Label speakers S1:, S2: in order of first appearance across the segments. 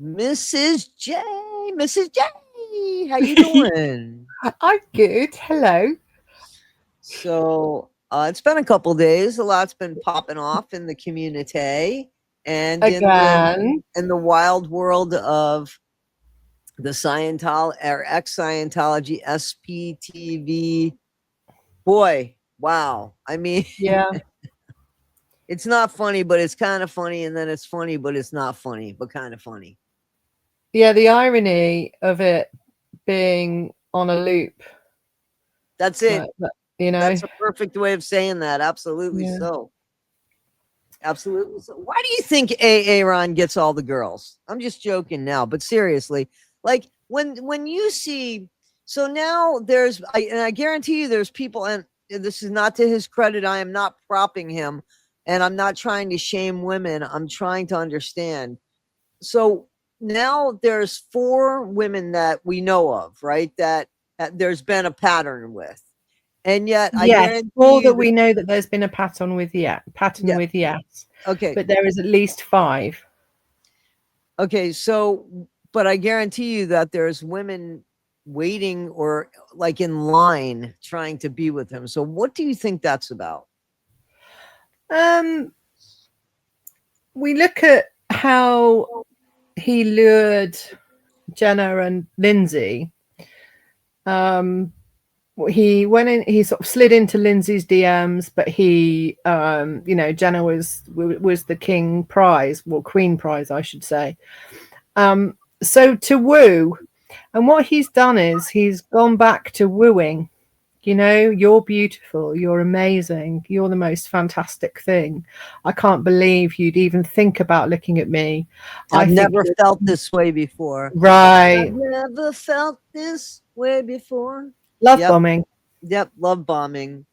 S1: Mrs. J. Mrs. J. How you doing?
S2: I'm good. Hello.
S1: So it's been a couple days. A lot's been popping off in the community and
S2: Again.
S1: in the wild world of the Scientology or ex Scientology SPTV. Boy, wow! I mean,
S2: Yeah.
S1: it's not funny, but it's kind of funny, and then it's funny, but it's not funny, but kind of funny.
S2: Yeah, the irony of it being on a loop.
S1: That's it.
S2: Like, you know?
S1: That's a perfect way of saying that. Absolutely
S2: Yeah.
S1: so. Absolutely. So why do you think Aaron gets all the girls? I'm just joking now, but seriously, like when you see, so now and I guarantee you there's people, and this is not to his credit. I am not propping him, and I'm not trying to shame women. I'm trying to understand. So now there's 4 women that we know of, right? That there's been a pattern with, and yet I
S2: Yes.
S1: guarantee
S2: All
S1: you
S2: that
S1: that
S2: we know that there's been a pattern with
S1: yeah.
S2: yes.
S1: Okay.
S2: But there is at least 5.
S1: Okay, so but I guarantee you that there's women waiting or like in line trying to be with him. So what do you think that's about?
S2: Um, we look at how he lured Jenna and Lindsay. He went in, he sort of slid into Lindsay's DMs, but he Jenna was the king prize, well, queen prize I should say. So to woo, and what he's done is he's gone back to wooing. You're beautiful, you're amazing, you're the most fantastic thing. I can't believe you'd even think about looking at me. I
S1: I've
S2: think
S1: never felt this way before. I've
S2: right.
S1: never felt this way before.
S2: Love
S1: Yep,
S2: bombing.
S1: yep, love bombing.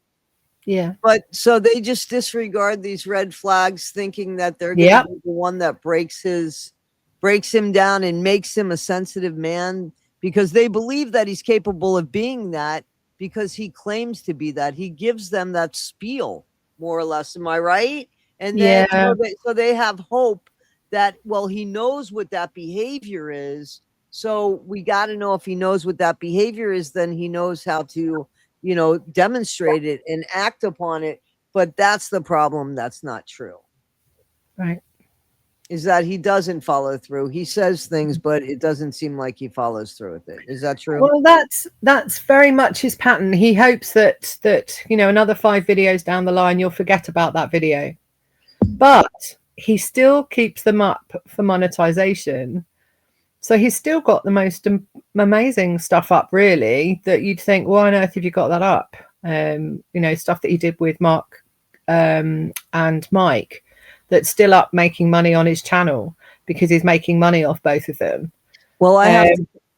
S2: Yeah.
S1: But so they just disregard these red flags, thinking that they're going to
S2: Yep.
S1: be the one that breaks him down and makes him a sensitive man because they believe that he's capable of being that because he claims to be that. He gives them that spiel, more or less. Am I right? And then
S2: Yeah.
S1: so they have hope that well, he knows what that behavior is. So we got to know if he knows what that behavior is, then he knows how to demonstrate it and act upon it. But that's the problem. That's not true.
S2: Right.
S1: Is that he doesn't follow through. He says things, but it doesn't seem like he follows through with it. Is that true?
S2: Well, that's very much his pattern. He hopes that another 5 videos down the line you'll forget about that video, but he still keeps them up for monetization. So he's still got the most amazing stuff up, really, that you'd think, why on earth have you got that up? Stuff that he did with Mark and Mike, that's still up making money on his channel because he's making money off both of them.
S1: Well,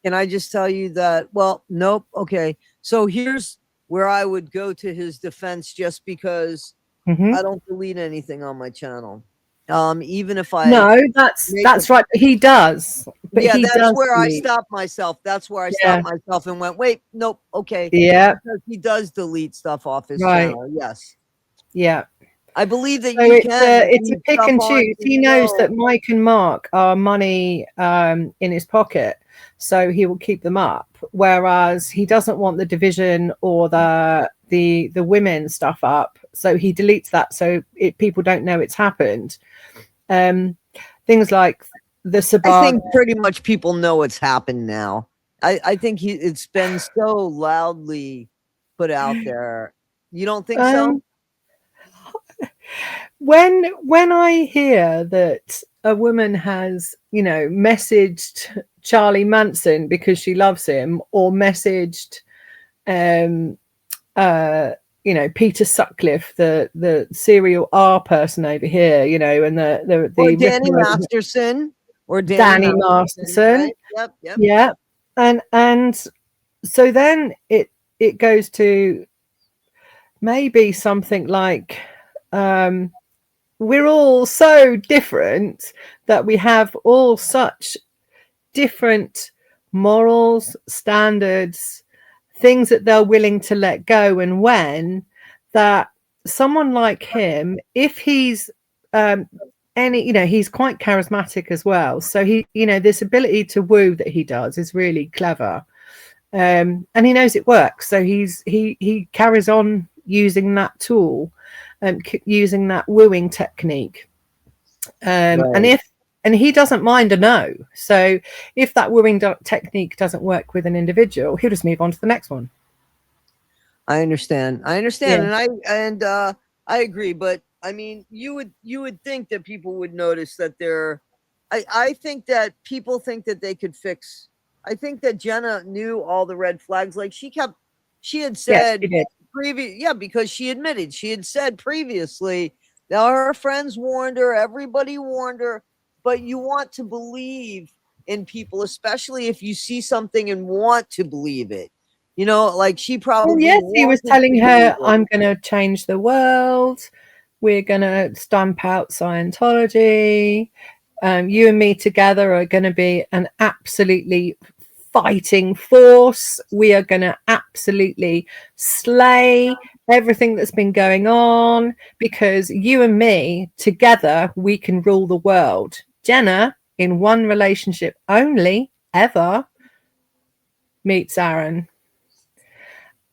S1: can I just tell you that? Well, nope. Okay. So here's where I would go to his defense just because
S2: Mm-hmm.
S1: I don't delete anything on my channel. Even if I
S2: No, that's right. He does, but
S1: yeah,
S2: he
S1: that's
S2: does
S1: where I
S2: delete.
S1: stopped myself. That's where I
S2: Yeah,
S1: stopped myself and went, wait, nope, okay.
S2: yeah,
S1: Because he does delete stuff off his
S2: right.
S1: channel. Yes.
S2: Yeah.
S1: I believe that
S2: So
S1: you
S2: it's
S1: can
S2: it's a
S1: leave
S2: pick
S1: stuff
S2: and
S1: on
S2: choose.
S1: to
S2: He knows
S1: show.
S2: that Mike and Mark are money in his pocket, so he will keep them up. Whereas he doesn't want the division or the women stuff up, so he deletes that so people don't know it's happened. Things like the
S1: I
S2: Sabag.
S1: think pretty much people know it's happened now. I think it's been so loudly put out there. You don't think so?
S2: Um, when I hear that a woman has, messaged Charlie Manson because she loves him, or messaged, um, Peter Sutcliffe, the serial R person over here, and
S1: Or
S2: the
S1: Danny
S2: Ripper,
S1: Masterson. Or Danny
S2: Danny
S1: Masterson,
S2: Masterson,
S1: right? Yep, yep.
S2: yeah, and so then it goes to maybe something like. We're all so different that we have all such different morals, standards, things that they're willing to let go, and when that someone like him, if he's any, you know, he's quite charismatic as well. So he, you know, this ability to woo that he does is really clever. And he knows it works. So he carries on using that tool, using that wooing technique.
S1: Right.
S2: And he doesn't mind a no. So if that wooing technique doesn't work with an individual, he'll just move on to the next one.
S1: I understand.
S2: Yeah.
S1: And I agree. But I mean, you would think that people would notice that I think that people think that they could fix. I think that Jenna knew all the red flags. Like she had
S2: Yes,
S1: said
S2: he did.
S1: because she admitted, she had said previously that her friends warned her, everybody warned her, but you want to believe in people, especially if you see something and want to believe it. You know, like she
S2: Well,
S1: probably
S2: yes, he was
S1: wanted
S2: telling
S1: to
S2: her,
S1: believe it.
S2: I'm going to change the world. We're going to stamp out Scientology. You and me together are going to be an absolutely fighting force. We are going to absolutely slay everything that's been going on, because you and me together, we can rule the world. Jenna, in one relationship only ever, meets Aaron.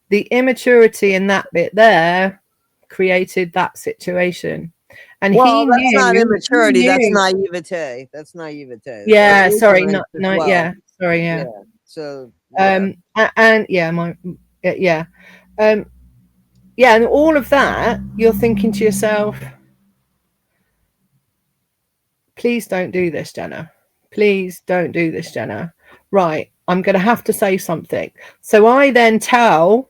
S2: The immaturity in that bit there created that situation. And
S1: Well, that's not
S2: he
S1: immaturity. That's
S2: knew.
S1: naivete. That's naivete. Or
S2: Yeah, sorry,
S1: ignorance
S2: not
S1: as
S2: no,
S1: well.
S2: yeah, sorry,
S1: Yeah.
S2: yeah.
S1: So yeah.
S2: And yeah, yeah. Yeah, and all of that, you're thinking to yourself, please don't do this, Jenna. Please don't do this, Jenna. Right, I'm going to have to say something. So I then tell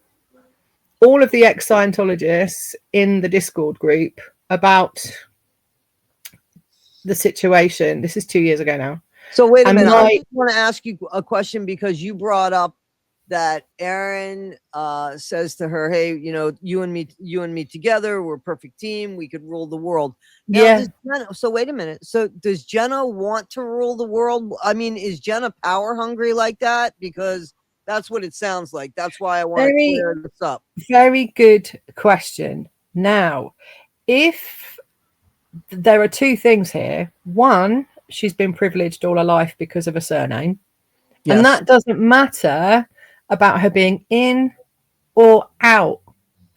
S2: all of the ex-Scientologists in the Discord group about the situation. This is 2 years ago now.
S1: So wait a
S2: And
S1: minute. I
S2: my
S1: just want to ask you a question because you brought up that Aaron says to her, "Hey, you know, you and me together, we're a perfect team. We could rule the world." Now,
S2: yeah,
S1: so wait a minute. So does Jenna want to rule the world? I mean, is Jenna power hungry like that? Because that's what it sounds like. That's why I want to
S2: very,
S1: clear this up.
S2: very good question. Now, if there are two things here, one, she's been privileged all her life because of a surname, and
S1: Yes.
S2: that doesn't matter about her being in or out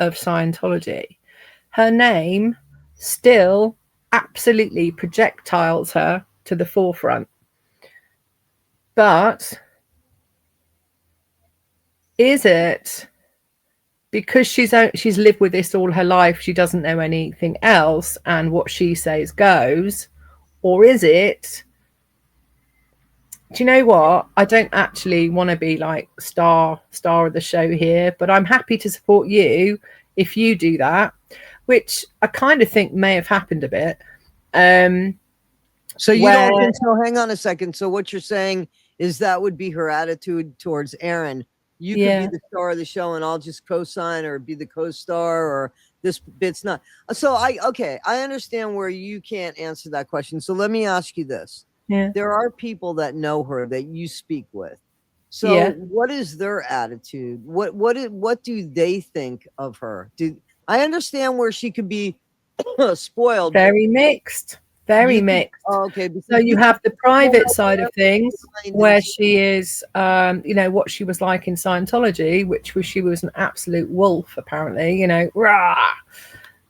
S2: of Scientology. Her name still absolutely projectiles her to the forefront. But is it because she's lived with this all her life, she doesn't know anything else, and what she says goes? Or is it, do you know what, I don't actually want to be like star of the show here, but I'm happy to support you if you do that, which I kind of think may have happened a bit.
S1: So you
S2: Where
S1: don't think so? Hang on a second. So what you're saying is that would be her attitude towards Aaron. You could be
S2: yeah,
S1: the star of the show and I'll just co-sign or be the co-star, or this bit's not. So I understand where you can't answer that question. So let me ask you this.
S2: yeah,
S1: There are people that know her that you speak with. So
S2: yeah,
S1: what is their attitude? What do they think of her? I understand where she could be spoiled, but
S2: very mixed, very
S1: you could,
S2: mixed.
S1: oh, okay,
S2: So
S1: because
S2: you
S1: you could
S2: have the
S1: pull
S2: private
S1: out
S2: side of
S1: whatever
S2: things
S1: mind
S2: where
S1: and
S2: she is, you know, what she was like in Scientology, which was, she was an absolute wolf, apparently, you know, rah.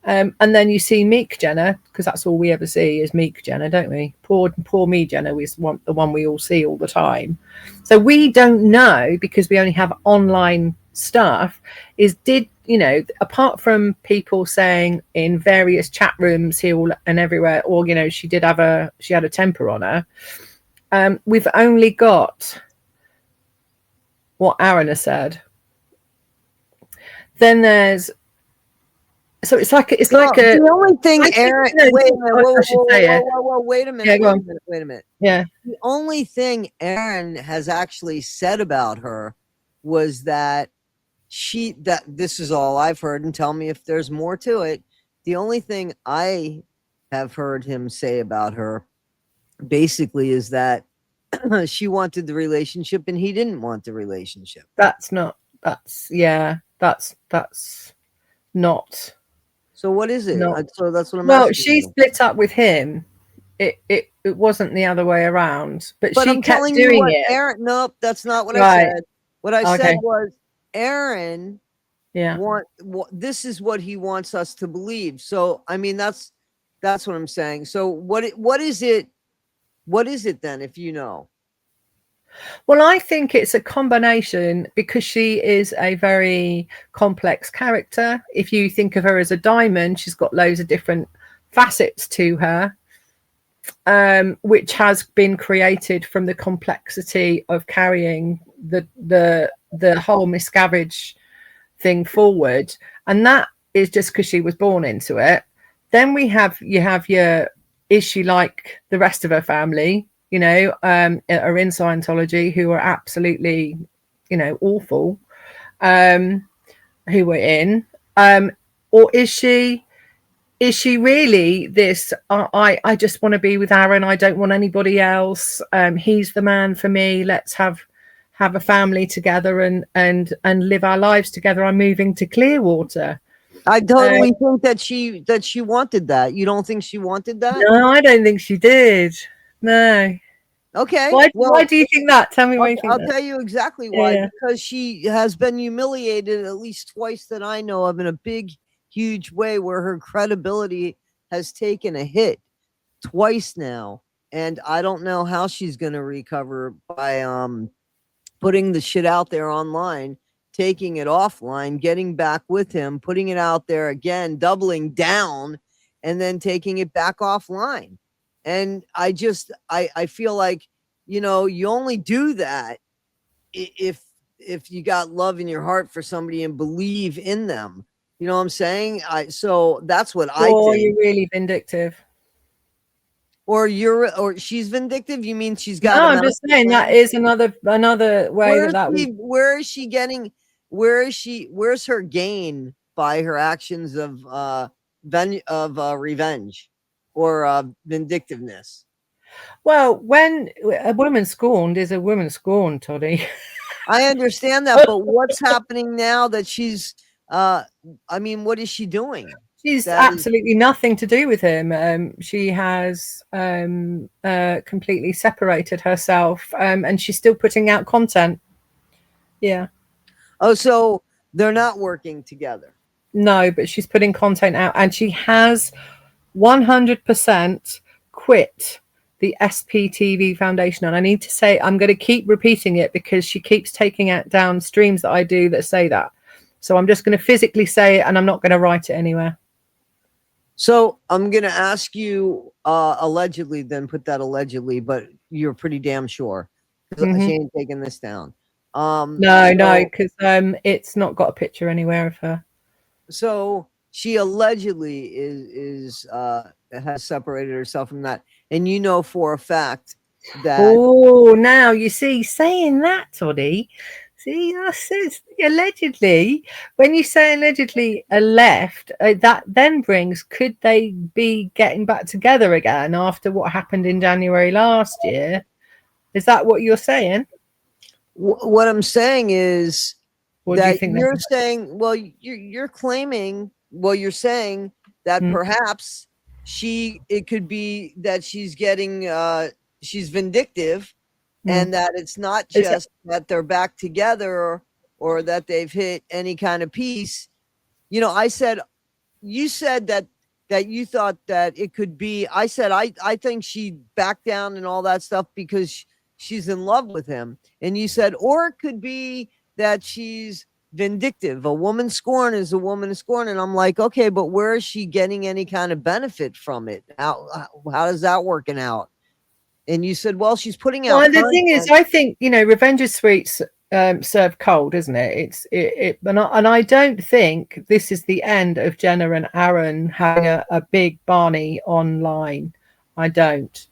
S2: And then you see Meek Jenna, because that's all we ever see is Meek Jenna, don't we? Poor me Jenna is the one we all see all the time. So we don't know, because we only have online stuff, is did, you know, apart from people saying in various chat rooms here and everywhere, or, you know, she had a temper on her. We've only got what Aaron has said. Then there's, so it's like
S1: well,
S2: a,
S1: the only thing
S2: I think,
S1: Aaron,
S2: no,
S1: wait a minute,
S2: I should say it.
S1: wait a minute,
S2: Yeah, go on.
S1: wait a minute.
S2: Yeah.
S1: The only thing Aaron has actually said about her was that this is all I've heard, and tell me if there's more to it. The only thing I have heard him say about her basically is that she wanted the relationship and he didn't want the relationship.
S2: That's not, that's not,
S1: So what is it?
S2: not,
S1: So that's what I'm
S2: well,
S1: asking
S2: she
S1: you.
S2: split up with him it wasn't the other way around. But
S1: But
S2: she
S1: I'm
S2: kept
S1: telling you
S2: doing
S1: what,
S2: it.
S1: Aaron. Nope, that's not what I
S2: Right.
S1: said. What I
S2: Okay.
S1: said was, Aaron
S2: Yeah.
S1: this is what he wants us to believe. So I mean, that's what I'm saying. So what is it? What is it then, if you know?
S2: Well, I think it's a combination because she is a very complex character. If you think of her as a diamond, she's got loads of different facets to her, which has been created from the complexity of carrying the whole miscarriage thing forward, and that is just because she was born into it. Then you have your, is she like the rest of her family, you know, are in Scientology, who are absolutely, you know, awful, who were in, or is she really this, I just want to be with Aaron, I don't want anybody else, he's the man for me, let's have a family together and live our lives together, I'm moving to Clearwater.
S1: I totally think that she wanted that. You don't think she wanted that?
S2: No, I don't think she did. No.
S1: Okay.
S2: Why do you think that? Tell me why you think
S1: I'll
S2: that.
S1: tell you exactly why.
S2: Yeah.
S1: Because she has been humiliated at least twice that I know of, in a big, huge way, where her credibility has taken a hit twice now. And I don't know how she's going to recover by putting the shit out there online, taking it offline, getting back with him, putting it out there again, doubling down, and then taking it back offline. And I feel like, you know, you only do that if you got love in your heart for somebody and believe in them. You know what I'm saying? So that's what I
S2: Or
S1: think.
S2: you're really vindictive.
S1: Or she's vindictive. You mean she's got
S2: No,
S1: a
S2: I'm just saying that is another way
S1: where is she getting, where's her gain by her actions of revenge or vindictiveness?
S2: Well, when a woman scorned is a woman scorned, Toddy.
S1: I understand that, but what's happening now that she's I mean, what is she doing?
S2: She's
S1: That is,
S2: absolutely nothing to do with him. She has completely separated herself, and she's still putting out content. Yeah.
S1: oh, so they're not working together.
S2: No, but she's putting content out, and she has 100% quit the SPTV Foundation. And I need to say, I'm going to keep repeating it because she keeps taking out down streams that I do that say that. So I'm just going to physically say it, and I'm not going to write it anywhere.
S1: So I'm going to ask you allegedly, then put that allegedly, but you're pretty damn sure, because she ain't taking this down.
S2: No, because it's not got a picture anywhere of her.
S1: So she allegedly has separated herself from that, and you know for a fact that.
S2: Oh, now you see, saying that, Toddy. See, that says allegedly. When you say allegedly a left, that then brings, could they be getting back together again after what happened in January last year? Is that what you're saying?
S1: What I'm saying is that you're
S2: that?
S1: saying, well, you're claiming, well, you're saying that perhaps it could be that she's getting, she's vindictive, and that it's not just that they're back together or that they've hit any kind of peace. You know, you said that you thought that it could be, I said, I think she backed down and all that stuff because she's in love with him. And you said, or it could be that she's vindictive. A woman scorned is a woman scorned. And I'm like, okay, but where is she getting any kind of benefit from it? How is that working out? And you said, well, she's putting out.
S2: Well, the thing is, I think, you know, revenge is sweet, served cold, isn't it? And I don't think this is the end of Jenna and Aaron having a big Barney online. I don't.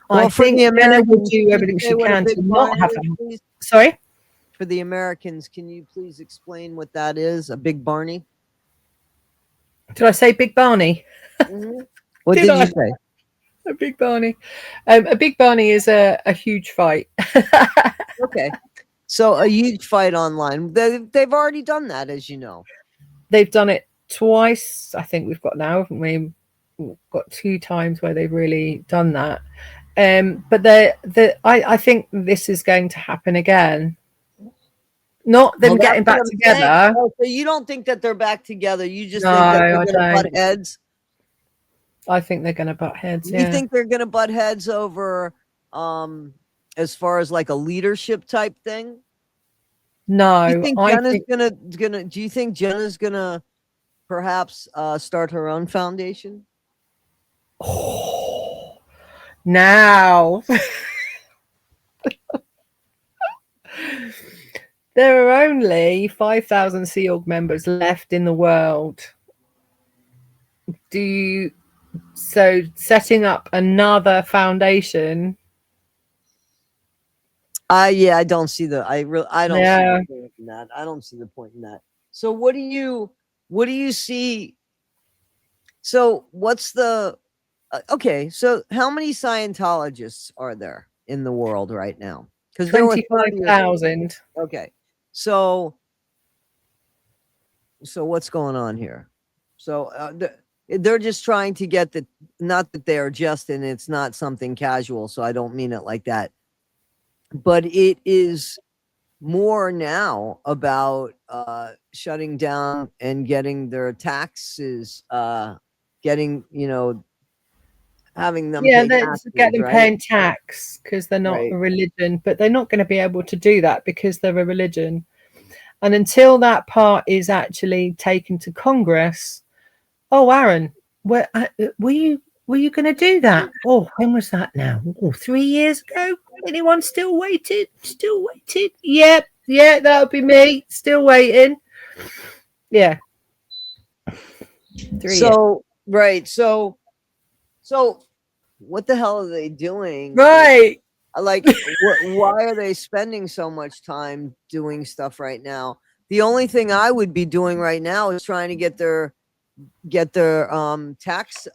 S1: Well,
S2: I think Jenna will do everything she can to not have them. Sorry?
S1: For the Americans, can you please explain what that is? A big Barney?
S2: Did I say Big Barney?
S1: What did you say?
S2: A big Barney. A big Barney is a huge fight.
S1: Okay. So a huge fight online. They've already done that, as you know.
S2: They've done it twice. I think we've got now, haven't we? got 2 times where they've really done that. But I think this is going to happen again. Not them getting back together.
S1: Oh, so you don't think that they're back together? You just
S2: No,
S1: think that they're
S2: I
S1: going to butt
S2: don't.
S1: heads?
S2: I think they're going to butt heads.
S1: You think they're going to butt heads over, as far as like a leadership type thing?
S2: No,
S1: Do you think
S2: I
S1: Jenna's
S2: think
S1: gonna? Do you think Jenna's gonna perhaps start her own foundation?
S2: now there are only 5,000 Sea Org members left in the world. So setting up another foundation?
S1: Yeah, I don't see the. I don't see
S2: Yeah.
S1: the point in that. I don't see the point in that. So what do you see? So what's the? Okay, so how many Scientologists are there in the world right now? Because there were
S2: 25,000.
S1: Okay, so what's going on here? So they're just trying to get the, not that they are just, and it's not something casual, so I don't mean it like that, but it is more now about shutting down and getting their taxes, getting, having them
S2: Yeah,
S1: pay
S2: let's
S1: taxes,
S2: get them
S1: right?
S2: paying tax because they're not
S1: Right.
S2: a religion, but they're not going to be able to do that because they're a religion. And until that part is actually taken to Congress, oh, Aaron, were you going to do that? Oh, when was that now? Oh, 3 years ago? Anyone still waited? Still waited? Yep. Yeah, that'll be me. Still waiting. Yeah. 3 years.
S1: Right. So what the hell are they doing?
S2: Right.
S1: Like, why are they spending so much time doing stuff right now? The only thing I would be doing right now is trying to get their tax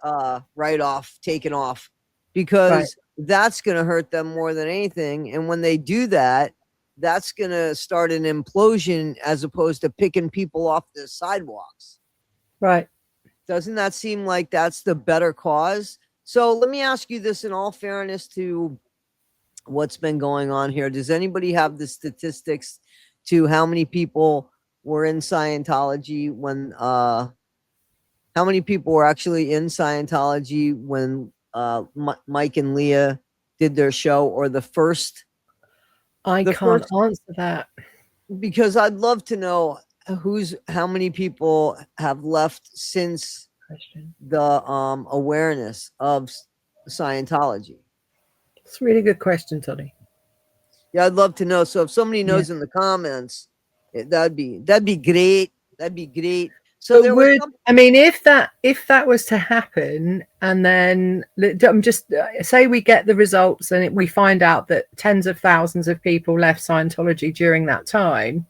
S1: write-off taken off, because that's going to hurt them more than anything. And when they do that, that's going to start an implosion as opposed to picking people off the sidewalks.
S2: Right.
S1: Doesn't that seem like that's the better cause? So let me ask you this in all fairness to what's been going on here. Does anybody have the statistics to how many people were in Scientology when how many people were actually in Scientology when Mike and Leah did their show, or the first?
S2: I can't answer that,
S1: because I'd love to know how many people have left since the awareness of Scientology.
S2: It's a really good question, Tony.
S1: Yeah, I'd love to know. So if somebody knows in the comments, that'd be great. That'd be great. So there was
S2: I mean, if that was to happen, and then I'm just say we get the results and we find out that tens of thousands of people left Scientology during that time,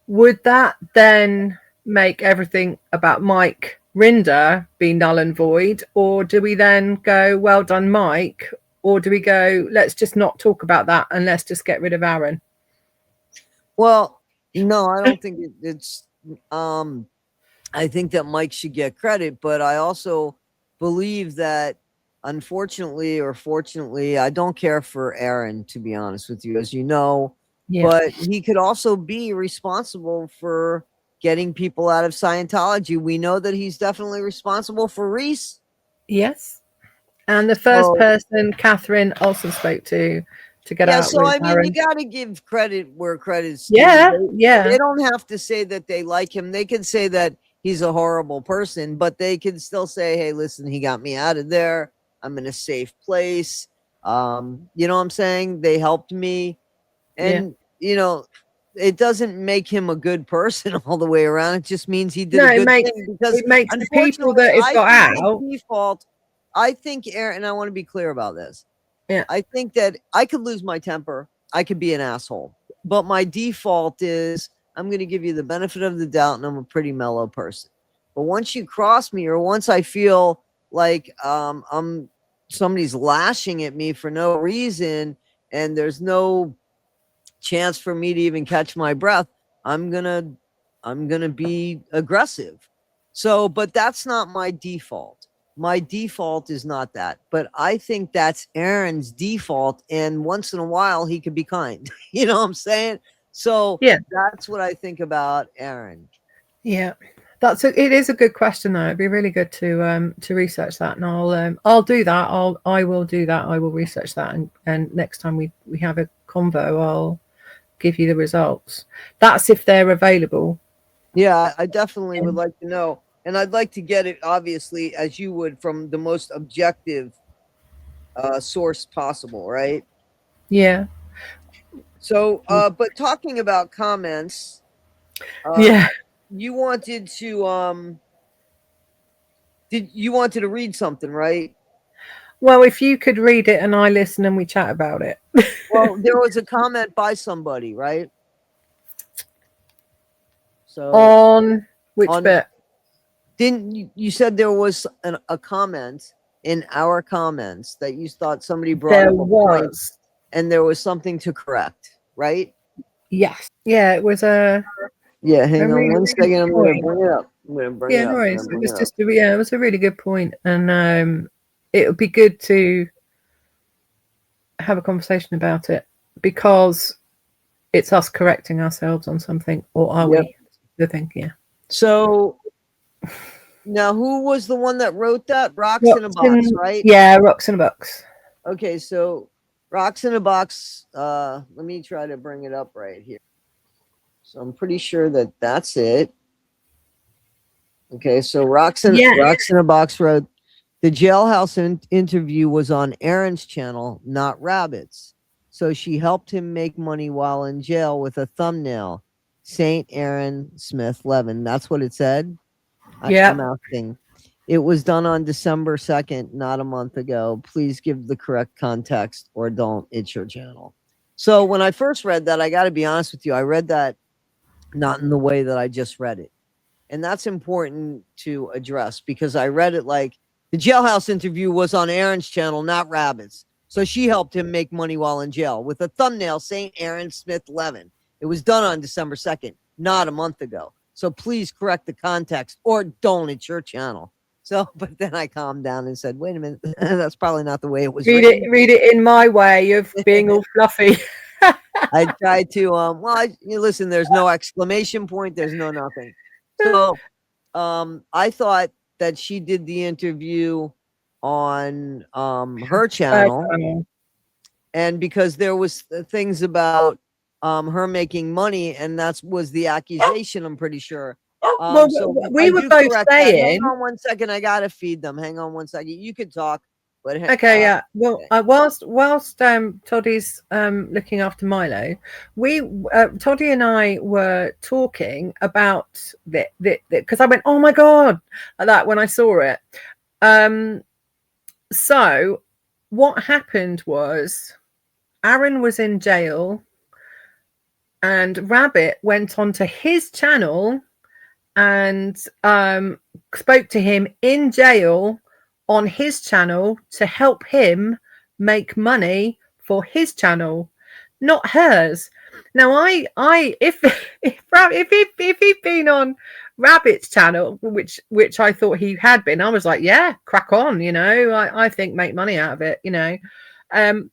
S2: would that then make everything about Mike Rinder be null and void? Or do we then go, well done, Mike? Or do we go, let's just not talk about that and let's just get rid of Aaron?
S1: Well, no, I don't think it's I think that Mike should get credit, but I also believe that, unfortunately or fortunately, I don't care for Aaron, to be honest with you, as you know, but he could also be responsible for getting people out of Scientology. We know that he's definitely responsible for Reese.
S2: Yes. And the first person Catherine also spoke to get out.
S1: So I mean, Aaron. You got to give credit where credit's
S2: due.
S1: They don't have to say that they like him. They can say that he's a horrible person, but they can still say, hey, listen, he got me out of there. I'm in a safe place. You know what I'm saying? They helped me. And, it doesn't make him a good person all the way around. It just means he did a good thing. Because
S2: it makes the people that have got out.
S1: Default, I think, Aaron, and I want to be clear about this.
S2: Yeah.
S1: I think that I could lose my temper. I could be an asshole. But my default is I'm going to give you the benefit of the doubt, and I'm a pretty mellow person. But once you cross me, or once I feel like somebody's lashing at me for no reason, and there's no chance for me to even catch my breath, I'm gonna be aggressive. So, but that's not my default. My default is not that. But I think that's Aaron's default. And once in a while, he could be kind. You know what I'm saying? So
S2: Yeah.
S1: that's what I think about Aaron.
S2: Yeah. It is a good question though. It'd be really good to research that, and I'll do that. I will do that. I will research that, and next time we have a convo, I'll give you the results. That's if they're available.
S1: Yeah, I definitely would like to know. And I'd like to get it, obviously, as you would, from the most objective source possible, right?
S2: Yeah.
S1: So, but talking about comments,
S2: Yeah.
S1: you wanted to you wanted to read something, right?
S2: Well, if you could read it and I listen and we chat about it.
S1: Well, there was a comment by somebody, right? So
S2: On which
S1: on
S2: bit?
S1: didn't you said there was a comment in our comments that you thought somebody brought
S2: There
S1: up a point
S2: was.
S1: and there was something to correct, right?
S2: Yes. Yeah, it was a
S1: Hang on
S2: really
S1: one
S2: good
S1: second. I'm going to
S2: point.
S1: bring it up. I'm going to bring
S2: Yeah,
S1: it
S2: no
S1: up.
S2: worries. It was just it was a really good point, and it would be good to have a conversation about it because it's us correcting ourselves on something, or are we? The thing, yeah.
S1: So now, who was the one that wrote that? Rocks in a Box, right?
S2: Yeah, Rocks in a Box.
S1: Okay, so Rocks in a Box. Let me try to bring it up right here. So I'm pretty sure that that's it. Okay, so Rocks in a Box wrote, the jailhouse interview was on Aaron's channel, not Rabbit's. So she helped him make money while in jail with a thumbnail, Saint Aaron Smith Levin. That's what it said.
S2: Yeah.
S1: I'm asking. It was done on December 2nd, not a month ago. Please give the correct context or don't. It's your channel. So when I first read that, I got to be honest with you, I read that not in the way that I just read it. And that's important to address because I read it like the jailhouse interview was on Aaron's channel, not Rabbit's. So she helped him make money while in jail with a thumbnail, St. Aaron Smith Levin. It was done on December 2nd, not a month ago. So please correct the context or don't. It's your channel. So, but then I calmed down and said, wait a minute, that's probably not the way it was written.
S2: Read it in my way of being all fluffy.
S1: I tried to, listen, there's no exclamation point. There's no nothing. So, I thought that she did the interview on her channel, and because there was things about her making money, and that was the accusation, I'm pretty sure.
S2: Well,
S1: so
S2: we were both saying.
S1: Hang on one second, I gotta feed them. Hang on one second. You could talk, but
S2: Okay, yeah. Well, whilst Toddy's looking after Milo, Toddy and I were talking about that because I went, oh my god, like that when I saw it. So what happened was Aaron was in jail, and Rabbit went onto his channel and spoke to him in jail on his channel to help him make money for his channel, not hers. Now, if he'd been on Rabbit's channel, which I thought he had been, I was like, yeah, crack on, I think make money out of it,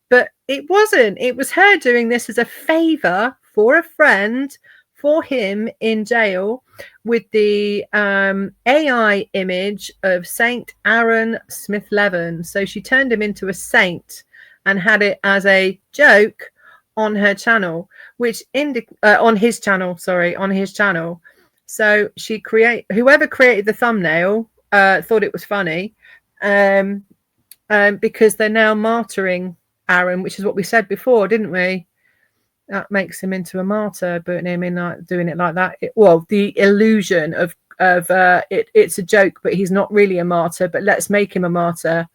S2: but it wasn't. It was her doing this as a favor for a friend for him in jail with the AI image of Saint Aaron Smith Levin. So she turned him into a saint and had it as a joke on her channel, on his channel. So whoever created the thumbnail thought it was funny, because they're now martyring Aaron, which is what we said before, didn't we? That makes him into a martyr, putting him in doing it like that. The illusion of it's a joke, but he's not really a martyr. But let's make him a martyr,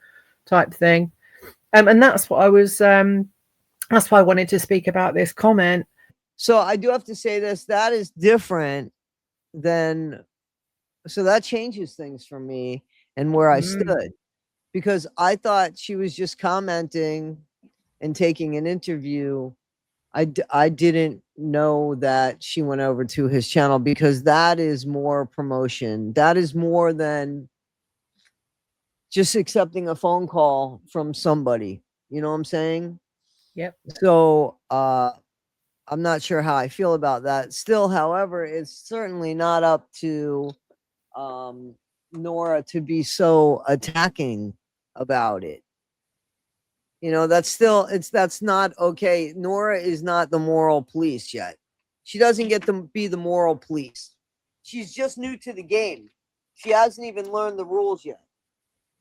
S2: type thing. And that's what I was. That's why I wanted to speak about this comment.
S1: So I do have to say this. That is different than. So that changes things for me and where I stood, because I thought she was just commenting and taking an interview. I didn't know that she went over to his channel, because that is more promotion. That is more than just accepting a phone call from somebody. You know what I'm saying?
S2: Yep.
S1: So I'm not sure how I feel about that. Still, however, it's certainly not up to Nora to be so attacking about it. You know, that's not okay. Nora is not the moral police yet. She doesn't get to be the moral police. She's just new to the game. She hasn't even learned the rules yet.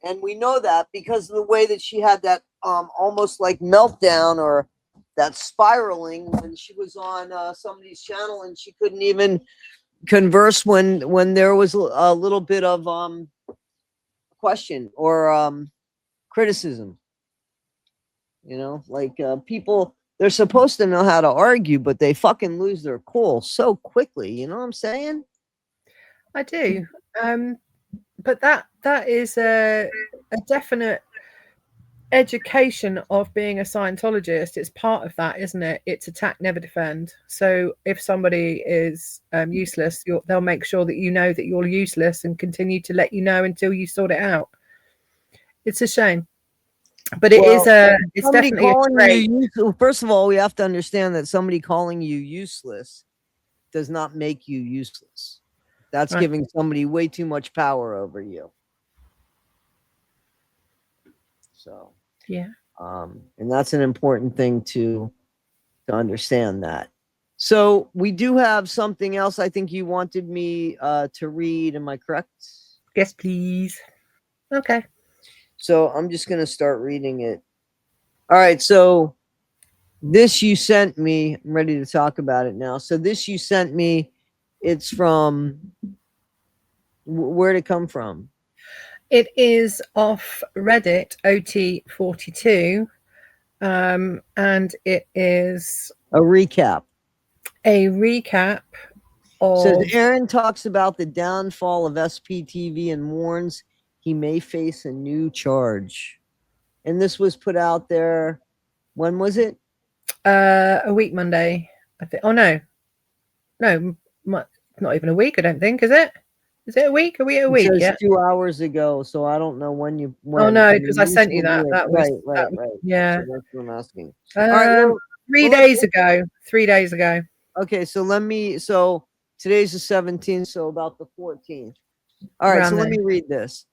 S1: And we know that because of the way that she had that almost like meltdown, or that spiraling, when she was on somebody's channel and she couldn't even converse when there was a little bit of question or criticism. You know, like people, they're supposed to know how to argue, but they fucking lose their cool so quickly. You know what I'm saying?
S2: I do. But that is a definite education of being a Scientologist. It's part of that, isn't it? It's attack, never defend. So if somebody is useless, they'll make sure that you know that you're useless and continue to let you know until you sort it out. It's a shame, but it's definitely a trait.
S1: First of all, we have to understand that somebody calling you useless does not make you useless. That's right. Giving somebody way too much power over you. So
S2: yeah,
S1: and that's an important thing to understand that. So we do have something else I think you wanted me to read. Am I correct?
S2: Yes, please. Okay.
S1: So I'm just going to start reading it. All right. So this you sent me. I'm ready to talk about it now. So this you sent me. It's from, where'd it come from?
S2: It is off Reddit OT42. And it is
S1: a recap.
S2: Of...
S1: So Aaron talks about the downfall of SPTV and warns he may face a new charge. And this was put out there. When was it?
S2: A week Monday, I think. Oh no, not even a week. I don't think. Is it? Is it a week? Are we a week?
S1: Yeah. 2 hours ago. So I don't know when you.
S2: Oh no, because I sent you that. That was
S1: right.
S2: Yeah.
S1: So that's what I'm asking.
S2: All right. Well, 3 days ago. 3 days ago.
S1: Okay, so so today's the 17th, so about the 14th. All right, so let me read this.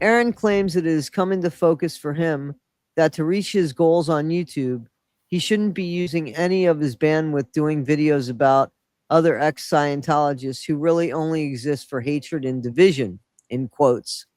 S1: Aaron claims it is come into focus for him that to reach his goals on YouTube, he shouldn't be using any of his bandwidth doing videos about other ex-Scientologists who really only exist for hatred and division, in quotes.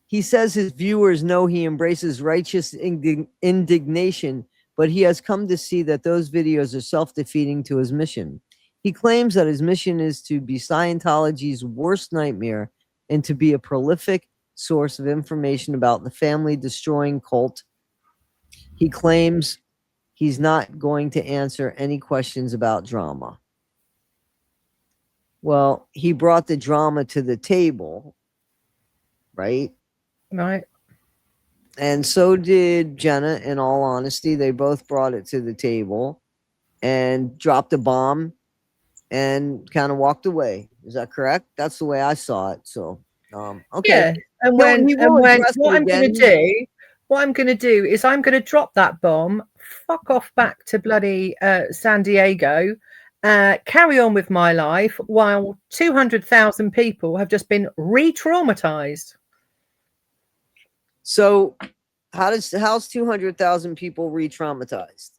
S1: He says his viewers know he embraces righteous indignation, but he has come to see that those videos are self-defeating to his mission. He claims that his mission is to be Scientology's worst nightmare and to be a prolific source of information about the family-destroying cult. He claims he's not going to answer any questions about drama. Well, he brought the drama to the table, right?
S2: Right.
S1: And so did Jenna, in all honesty. They both brought it to the table and dropped a bomb and kind of walked away. Is that correct? That's the way I saw it. So, okay.
S2: Yeah. And what I'm going to do is I'm going to drop that bomb, fuck off back to bloody San Diego, carry on with my life while 200,000 people have just been re-traumatized.
S1: So how's 200,000 people re-traumatized?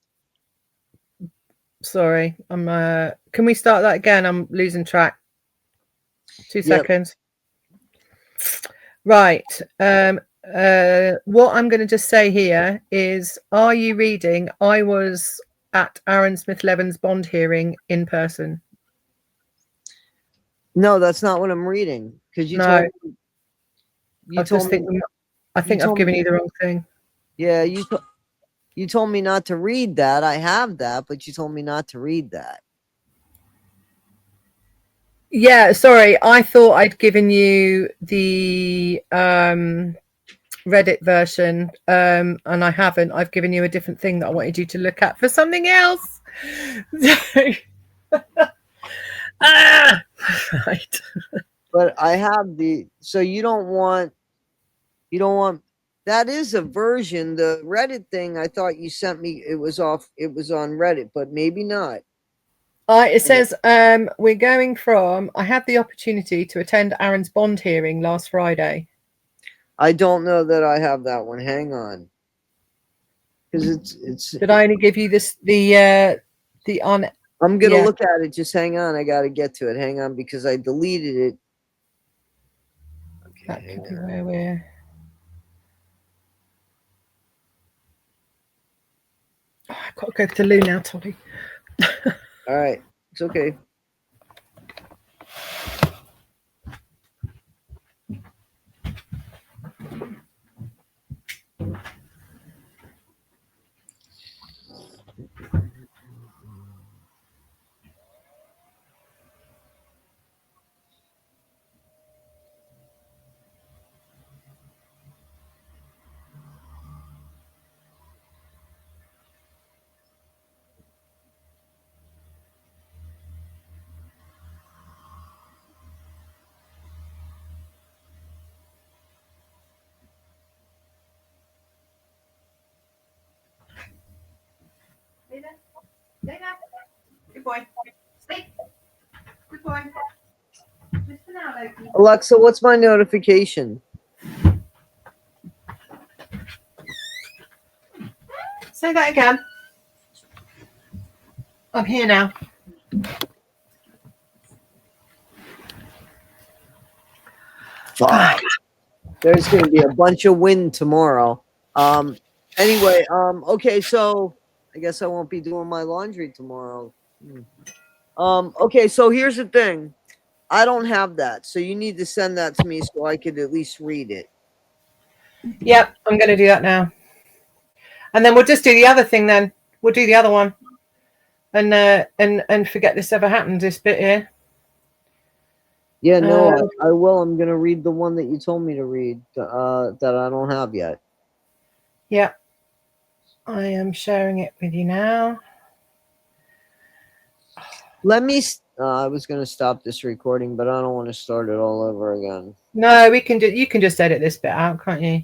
S2: Sorry, can we start that again? I'm losing track. 2 seconds. Right. What I'm going to just say here is, are you reading? I was at Aaron Smith Levin's bond hearing in person.
S1: No, that's not what I'm reading. Because
S2: I think I've given you the wrong thing.
S1: Yeah, you told me not to read that. I have that, but you told me not to read that.
S2: Yeah, sorry. I thought I'd given you the Reddit version, and I haven't. I've given you a different thing that I wanted you to look at for something else. Right.
S1: But I have so you don't want, that is a version, the Reddit thing. I thought you sent me, it was on Reddit, but maybe not.
S2: It says, we're going from, I had the opportunity to attend Aaron's bond hearing last Friday.
S1: I don't know that I have that one. Hang on. Because it's.
S2: Did I only give you this, the on?
S1: I'm going to look at it. Just hang on. I got to get to it. Hang on, because I deleted it. Okay,
S2: That could be where we're. Oh, I've got to go to Lou now, Toddy.
S1: All right. It's okay.
S2: Good boy. Sleep. Good boy. Just for now, Loki.
S1: Alexa, what's my notification?
S2: Say that again. I'm here now.
S1: Fuck. There's going to be a bunch of wind tomorrow. Anyway, okay, so I guess I won't be doing my laundry tomorrow. Okay, so here's the thing. I don't have that, so you need to send that to me so I could at least read it.
S2: Yep, I'm going to do that now. And then we'll just do the other thing then. We'll do the other one. And forget this ever happened, this bit here.
S1: Yeah, no, I will. I'm going to read the one that you told me to read that I don't have yet.
S2: Yep. I am sharing it with you now.
S1: Let me. I was going to stop this recording, but I don't want to start it all over again.
S2: No, we can do. You can just edit this bit out, can't you?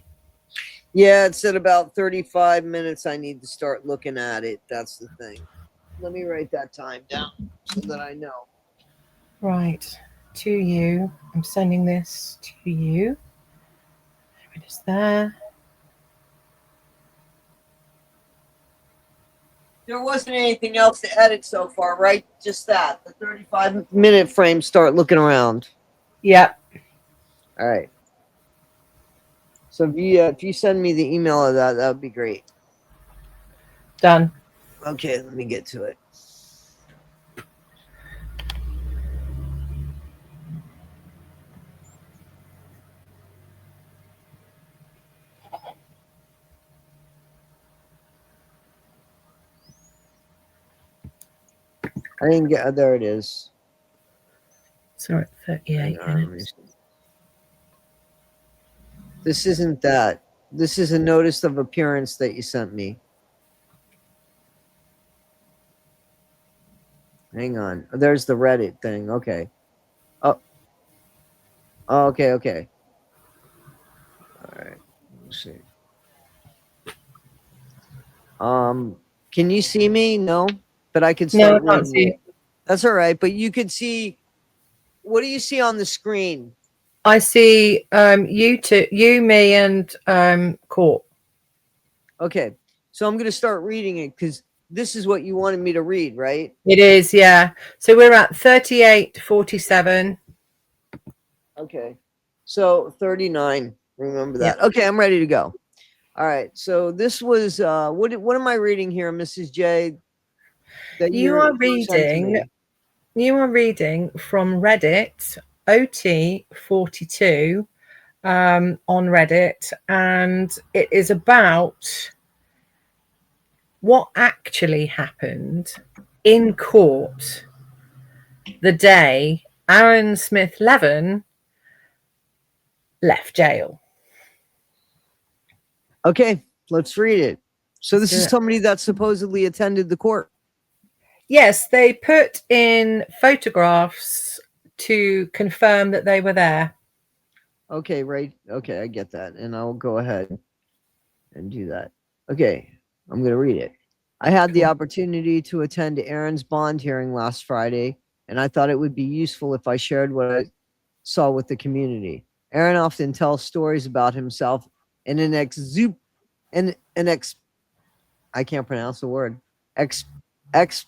S1: Yeah, it's at about 35 minutes. I need to start looking at it. That's the thing. Let me write that time down so that I know.
S2: Right. To you. I'm sending this to you. It is there.
S1: There wasn't anything else to edit so far, right? Just that. The 35-minute frame, start looking around.
S2: Yep.
S1: All right. So if you send me the email of that, that would be great.
S2: Done.
S1: Okay, let me get to it. I didn't get. There it is.
S2: Sorry, 38 minutes.
S1: This isn't that. This is a notice of appearance that you sent me. Hang on. There's the Reddit thing. Okay. Oh, okay. Okay. All right. Let's see. Can you see me? No, but I could start.
S2: No, I can't see you.
S1: That's all right. But you could see. What do you see on the screen?
S2: I see you, me, and Court.
S1: Okay, so I'm going to start reading it because this is what you wanted me to read, right?
S2: It is, yeah. So we're at 38:47.
S1: Okay, so 39. Remember that.
S2: Yeah.
S1: Okay, I'm ready to go. All right. So this was what am I reading here, Mrs. J? That
S2: You are reading from Reddit OT42 on Reddit, and it is about what actually happened in court the day Aaron Smith Levin left jail.
S1: Okay, let's read it. So this is somebody that supposedly attended the court.
S2: Yes, they put in photographs to confirm that they were there.
S1: Okay, right. Okay, I get that. And I'll go ahead and do that. Okay, I'm going to read it. I had the
S2: Cool.
S1: opportunity to attend Aaron's bond hearing last Friday, and I thought it would be useful if I shared what I saw with the community. Aaron often tells stories about himself in an ex I can't pronounce the word. Ex ex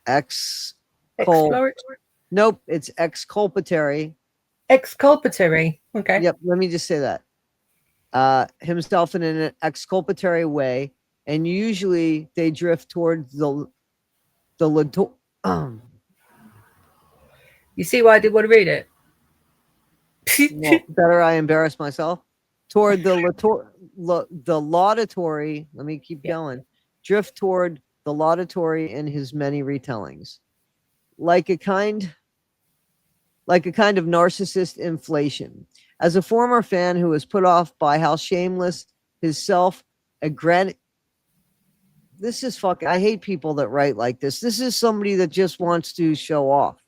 S1: ex col
S2: Exploratory.
S1: Nope, it's exculpatory.
S2: Exculpatory. Okay.
S1: Yep, let me just say that. Himself in an exculpatory way, and usually they drift towards the
S2: You see why I did want to read it?
S1: well, better I embarrass myself toward the laudatory. Let me keep
S2: Yeah.
S1: going. Drift toward the laudatory in his many retellings, like a kind of narcissist inflation. As a former fan who was put off by how shameless his self this is fucking. I hate people that write like this. This is somebody that just wants to show off.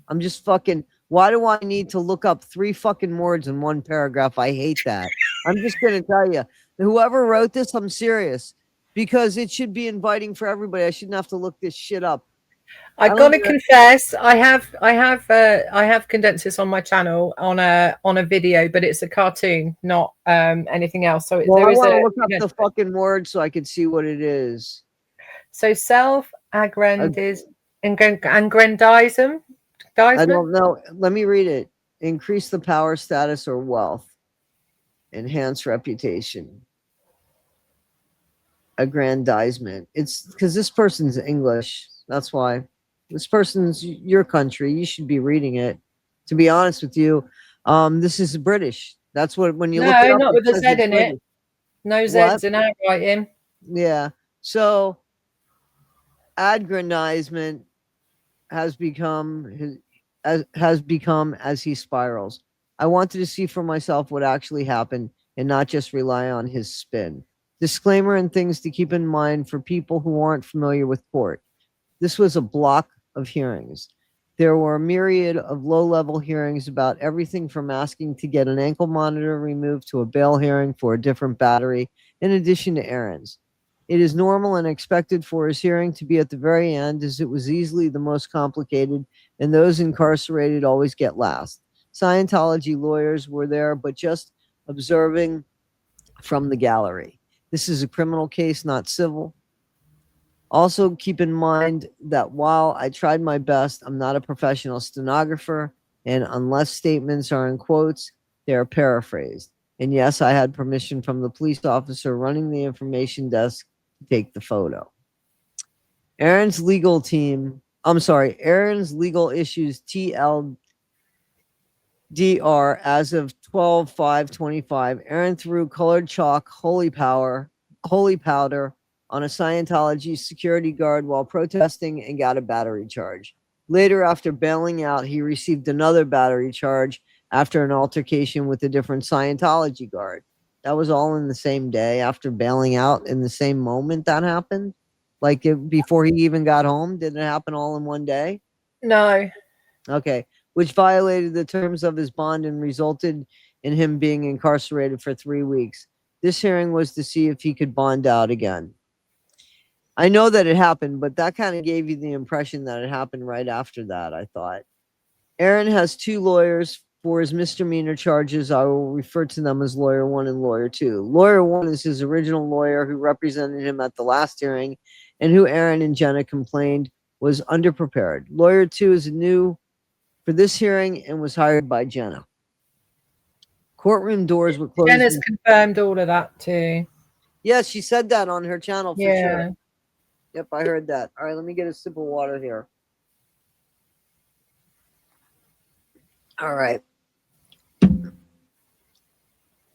S1: I'm just fucking. Why do I need to look up 3 fucking words in one paragraph? I hate that. I'm just gonna tell you, whoever wrote this, I'm serious, because it should be inviting for everybody. I shouldn't have to look this shit up.
S2: I
S1: I don't
S2: gotta
S1: even,
S2: confess, I have condensed this on my channel on a video, but it's a cartoon, not anything else. So
S1: well,
S2: there
S1: I
S2: is
S1: want to
S2: a
S1: look up the fucking word so I can see what it is.
S2: so self aggrandism.
S1: I don't know. Let me read it. Increase the power, status, or wealth. Enhance reputation. Aggrandizement. It's because this person's English. That's why. This person's your country. You should be reading it. To be honest with you, this is British. That's what when you look it
S2: No,
S1: up,
S2: not
S1: it
S2: with a
S1: says
S2: Z
S1: it's
S2: in it.
S1: British.
S2: No
S1: What?
S2: Z's in our writing.
S1: Yeah. So aggrandizement has become as he spirals. I wanted to see for myself what actually happened and not just rely on his spin. Disclaimer and things to keep in mind for people who aren't familiar with court. This was a block of hearings. There were a myriad of low level hearings about everything from asking to get an ankle monitor removed to a bail hearing for a different battery, in addition to Aaron's. It is normal and expected for his hearing to be at the very end, as it was easily the most complicated, and those incarcerated always get last. Scientology lawyers were there, but just observing from the gallery. This is a criminal case, not civil. Also, keep in mind that while I tried my best, I'm not a professional stenographer, and unless statements are in quotes, they are paraphrased. And yes, I had permission from the police officer running the information desk to take the photo. Aaron's legal team, I'm sorry, Aaron's legal issues TLDR as of 12/5/25. Aaron threw colored chalk, holy powder on a Scientology security guard while protesting and got a battery charge. Later, after bailing out, he received another battery charge after an altercation with a different Scientology guard. That was all in the same day after bailing out in the same moment that happened. Like before he even got home, did it happen all in one day?
S2: No.
S1: Okay, which violated the terms of his bond and resulted in him being incarcerated for 3 weeks. This hearing was to see if he could bond out again. I know that it happened, but that kind of gave you the impression that it happened right after that, I thought. Aaron has 2 lawyers for his misdemeanor charges. I will refer to them as Lawyer 1 and Lawyer 2. Lawyer 1 is his original lawyer who represented him at the last hearing and who Aaron and Jenna complained was underprepared. Lawyer 2 is new for this hearing and was hired by Jenna. Courtroom doors were closed.
S2: Jenna's confirmed all of that too.
S1: Yes, she said that on her channel for
S2: Yeah.
S1: sure. Yep, I heard that. All right, let me get a sip of water here. All right.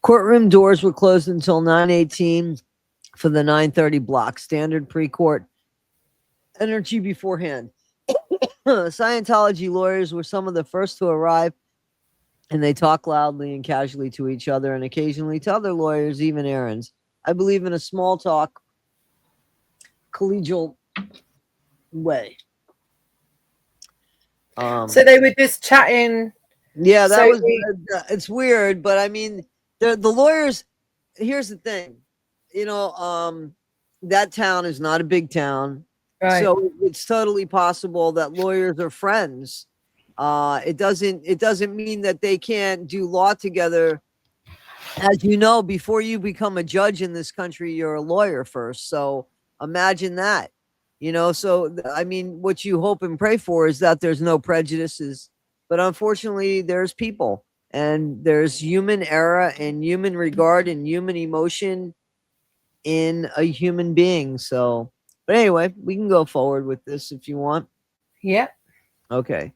S1: Courtroom doors were closed until 9:18 for the 9:30 block. Standard pre-court energy beforehand. Scientology lawyers were some of the first to arrive, and they talk loudly and casually to each other and occasionally to other lawyers, even Aaron's. I believe in a small talk, collegial way.
S2: So they were just chatting.
S1: Yeah, that
S2: So
S1: was. It's weird, but I mean, the lawyers. Here's the thing, that town is not a big town,
S2: right.
S1: so it's totally possible that lawyers are friends. It doesn't mean that they can't do law together. As you know, before you become a judge in this country, you're a lawyer first. So imagine that. So I mean, what you hope and pray for is that there's no prejudices, but unfortunately, there's people and there's human error and human regard and human emotion in a human being. So, but anyway, we can go forward with this if you want.
S2: Yeah.
S1: Okay.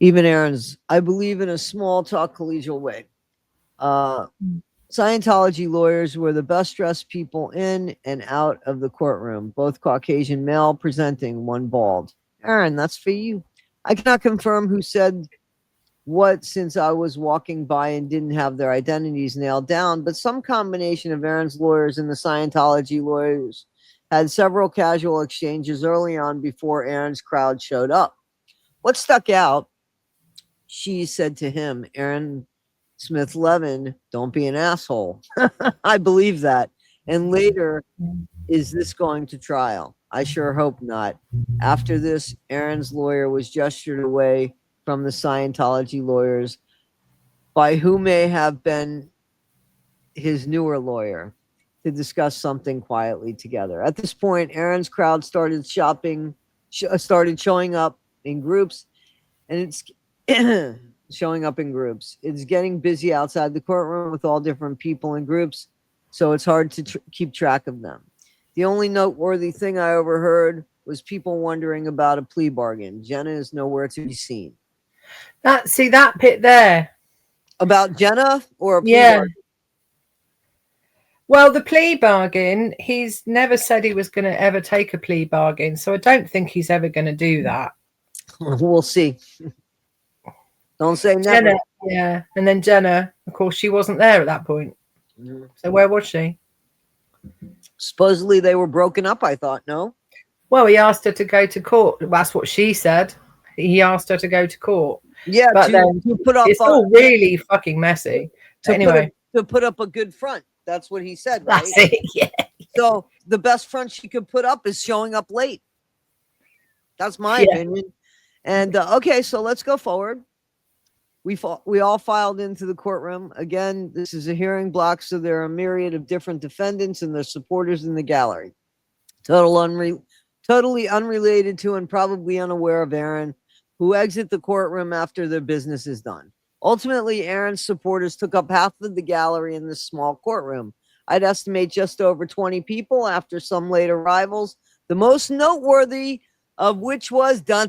S1: Even Aaron's, I believe in a small talk collegial way. Scientology lawyers were the best dressed people in and out of the courtroom, both Caucasian male presenting, one bald. Aaron, that's for you. I cannot confirm who said what since I was walking by and didn't have their identities nailed down, but some combination of Aaron's lawyers and the Scientology lawyers had several casual exchanges early on before Aaron's crowd showed up. What stuck out, she said to him, Aaron Smith Levin, don't be an asshole. I believe that. And later, is this going to trial? I sure hope not. After this, Aaron's lawyer was gestured away from the Scientology lawyers by who may have been his newer lawyer to discuss something quietly together. At this point, Aaron's crowd started showing up in groups, and it's showing up in groups. It's getting busy outside the courtroom with all different people in groups, so it's hard to keep track of them. The only noteworthy thing I overheard was people wondering about a plea bargain. Jenna is nowhere to be seen.
S2: That bit there.
S1: About Jenna or a plea bargain?
S2: Well, the plea bargain, he's never said he was going to ever take a plea bargain, so I don't think he's ever going to do that.
S1: We'll see. Don't say never.
S2: Jenna, yeah. And then Jenna, of course, she wasn't there at that point. Mm-hmm. So where was she?
S1: Supposedly they were broken up, I thought, no?
S2: Well, he asked her to go to court. That's what she said. He asked her to go to court.
S1: Yeah,
S2: but then
S1: to put up
S2: it's all really fucking messy.
S1: To put up a good front. That's what he said, right?
S2: That's it, yeah.
S1: So the best front she could put up is showing up late. That's my opinion. And okay, so let's go forward. We all filed into the courtroom. Again, this is a hearing block, so there are a myriad of different defendants and their supporters in the gallery. Totally unrelated to and probably unaware of Aaron, who exit the courtroom after their business is done. Ultimately, Aaron's supporters took up half of the gallery in this small courtroom. I'd estimate just over 20 people after some late arrivals, the most noteworthy of which was Jenna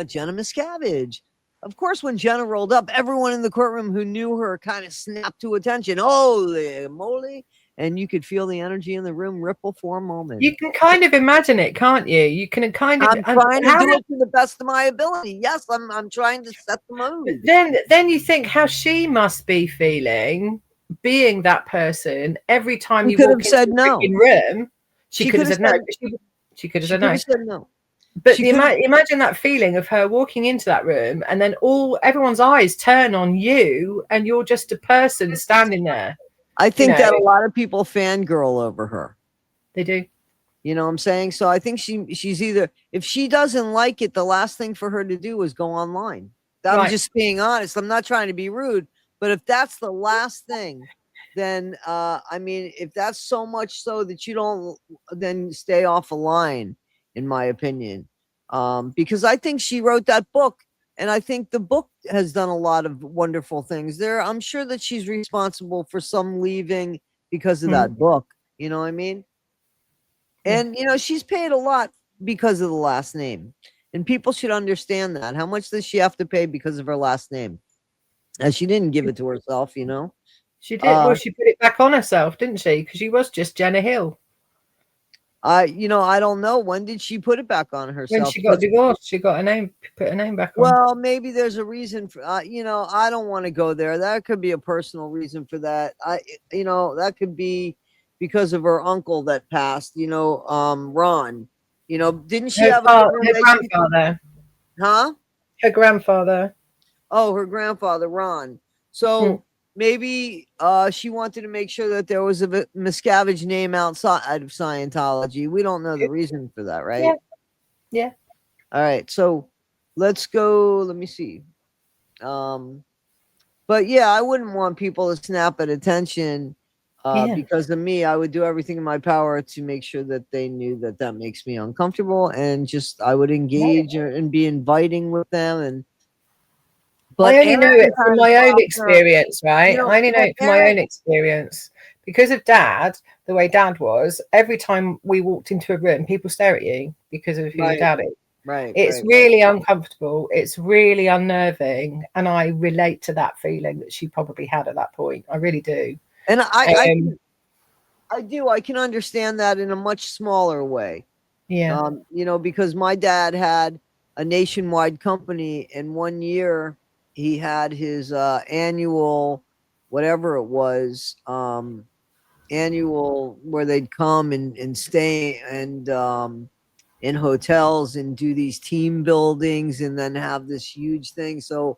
S1: Miscavige. Of course, when Jenna rolled up, everyone in the courtroom who knew her kind of snapped to attention. Holy moly. And you could feel the energy in the room ripple for a moment.
S2: You can kind of imagine it, can't you? You can kind of.
S1: I'm trying to do it to the best of my ability. Yes, I'm trying to set the mood.
S2: Then you think how she must be feeling, being that person. Every time you walk into the room, she could have said no. She could have said no. But imagine that feeling of her walking into that room, and then everyone's eyes turn on you, and you're just a person standing there.
S1: I think that a lot of people fangirl over her.
S2: They do.
S1: You know what I'm saying? So I think she's either, if she doesn't like it, the last thing for her to do is go online. I'm just being honest. I'm not trying to be rude, but if that's the last thing, then I mean, if that's so much so that you don't, then stay off a line, in my opinion. Because I think she wrote that book. And I think the book has done a lot of wonderful things there. I'm sure that she's responsible for some leaving because of that book. You know what I mean? And, she's paid a lot because of the last name. And people should understand that. How much does she have to pay because of her last name? And she didn't give it to herself, She
S2: did. Well, she put it back on herself, didn't she? Because she was just Jenna Hill.
S1: I don't know. When did she put it back on herself?
S2: When she got divorced, she got put her name back on.
S1: Well, maybe there's a reason for, I don't want to go there. That could be a personal reason for that. That could be because of her uncle that passed, Ron. Didn't she have a grandfather?
S2: Huh? Her grandfather.
S1: Oh, her grandfather, Ron. So maybe she wanted to make sure that there was a Miscavige name outside of Scientology. We don't know the reason for that, right?
S2: Yeah.
S1: All right. So let's go. Let me see. But yeah, I wouldn't want people to snap at attention because of me. I would do everything in my power to make sure that they knew that that makes me uncomfortable, and just I would engage and be inviting with them. And but
S2: I only know
S1: Aaron
S2: it from
S1: has
S2: my own
S1: dropped her,
S2: experience, right? I only know
S1: but
S2: it from my
S1: Aaron,
S2: own experience. Because of Dad, the way Dad was, every time we walked into a room, people stare at you because of who your
S1: right,
S2: dad is.
S1: right,
S2: It's
S1: right, right.
S2: really uncomfortable. It's really unnerving. And I relate to that feeling that she probably had at that point. I really do.
S1: And
S2: Um,
S1: I can understand that in a much smaller way.
S2: yeah.
S1: Because my dad had a nationwide company, and one year he had his annual, whatever it was, annual where they'd come and stay and in hotels and do these team buildings and then have this huge thing. So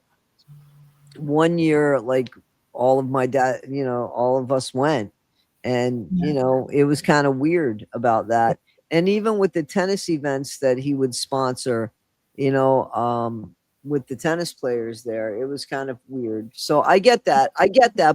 S1: one year, like all of my dad, all of us went, and it was kind of weird about that. And even with the tennis events that he would sponsor, you know um with the tennis players there, it was kind of weird. So I get that,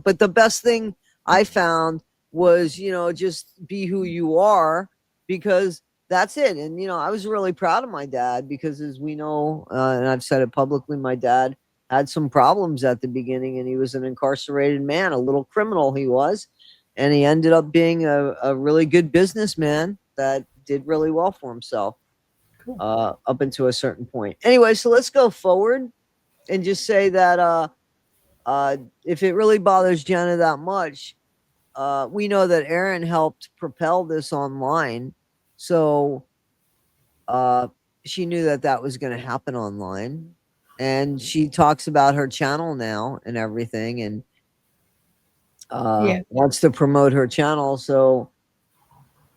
S1: but the best thing I found was, just be who you are, because that's it. And I was really proud of my dad, because as we know, and I've said it publicly, my dad had some problems at the beginning, and he was an incarcerated man, a little criminal he was, and he ended up being a really good businessman that did really well for himself
S2: Cool.
S1: up until a certain point. Anyway, so let's go forward and just say that if it really bothers Jenna that much, we know that Aaron helped propel this online, so uh, she knew that that was going to happen online, and she talks about her channel now and everything, and
S2: Yeah.
S1: wants to promote her channel. So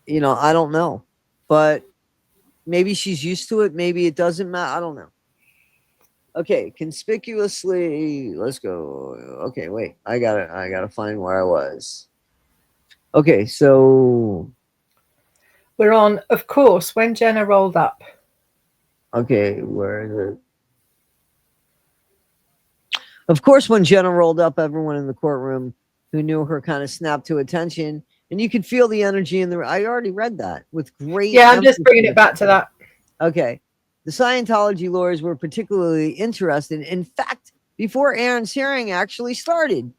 S1: I don't know, but maybe she's used to it. Maybe it doesn't matter. I don't know. Okay, conspicuously, let's go. Okay, wait, I gotta find where I was. Okay, so
S2: We're on, of course, when Jenna rolled up.
S1: okay, where is it? Of course, when Jenna rolled up, everyone in the courtroom who knew her kind of snapped to attention, and you could feel the energy in the. I already read that with great
S2: Yeah, I'm just bringing it
S1: emphasis.
S2: back to that.
S1: Okay. The Scientology lawyers were particularly interested. In fact, before Aaron's hearing actually started,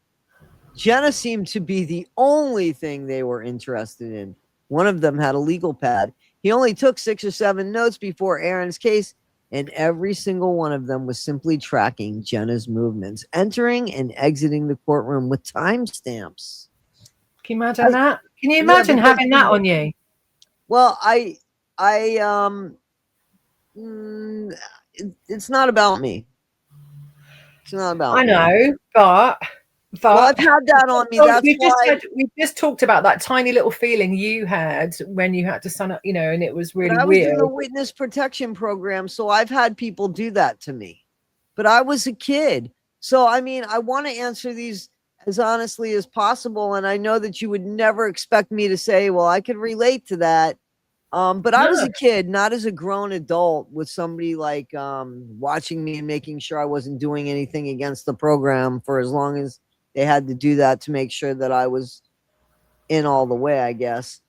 S1: Jenna seemed to be the only thing they were interested in. One of them had a legal pad. He only took 6 or 7 notes before Aaron's case, and every single one of them was simply tracking Jenna's movements, entering and exiting the courtroom with timestamps.
S2: Can you imagine that? Can you
S1: Yeah,
S2: imagine
S1: because
S2: having that on you?
S1: well, it's not about me. It's not about
S2: I
S1: me.
S2: know, but
S1: Well, I've had that on me. That's why.
S2: we just talked about that tiny little feeling you had when you had to sign up, and it was
S1: But
S2: really
S1: I was in
S2: weird.
S1: the witness protection program, so I've had people do that to me. But I was a kid. So, I mean, I want to answer these as honestly as possible. And I know that you would never expect me to say, well, I could relate to that. But I was
S2: No.
S1: a kid, not as a grown adult, with somebody like watching me and making sure I wasn't doing anything against the program for as long as they had to do that to make sure that I was in all the way, I guess.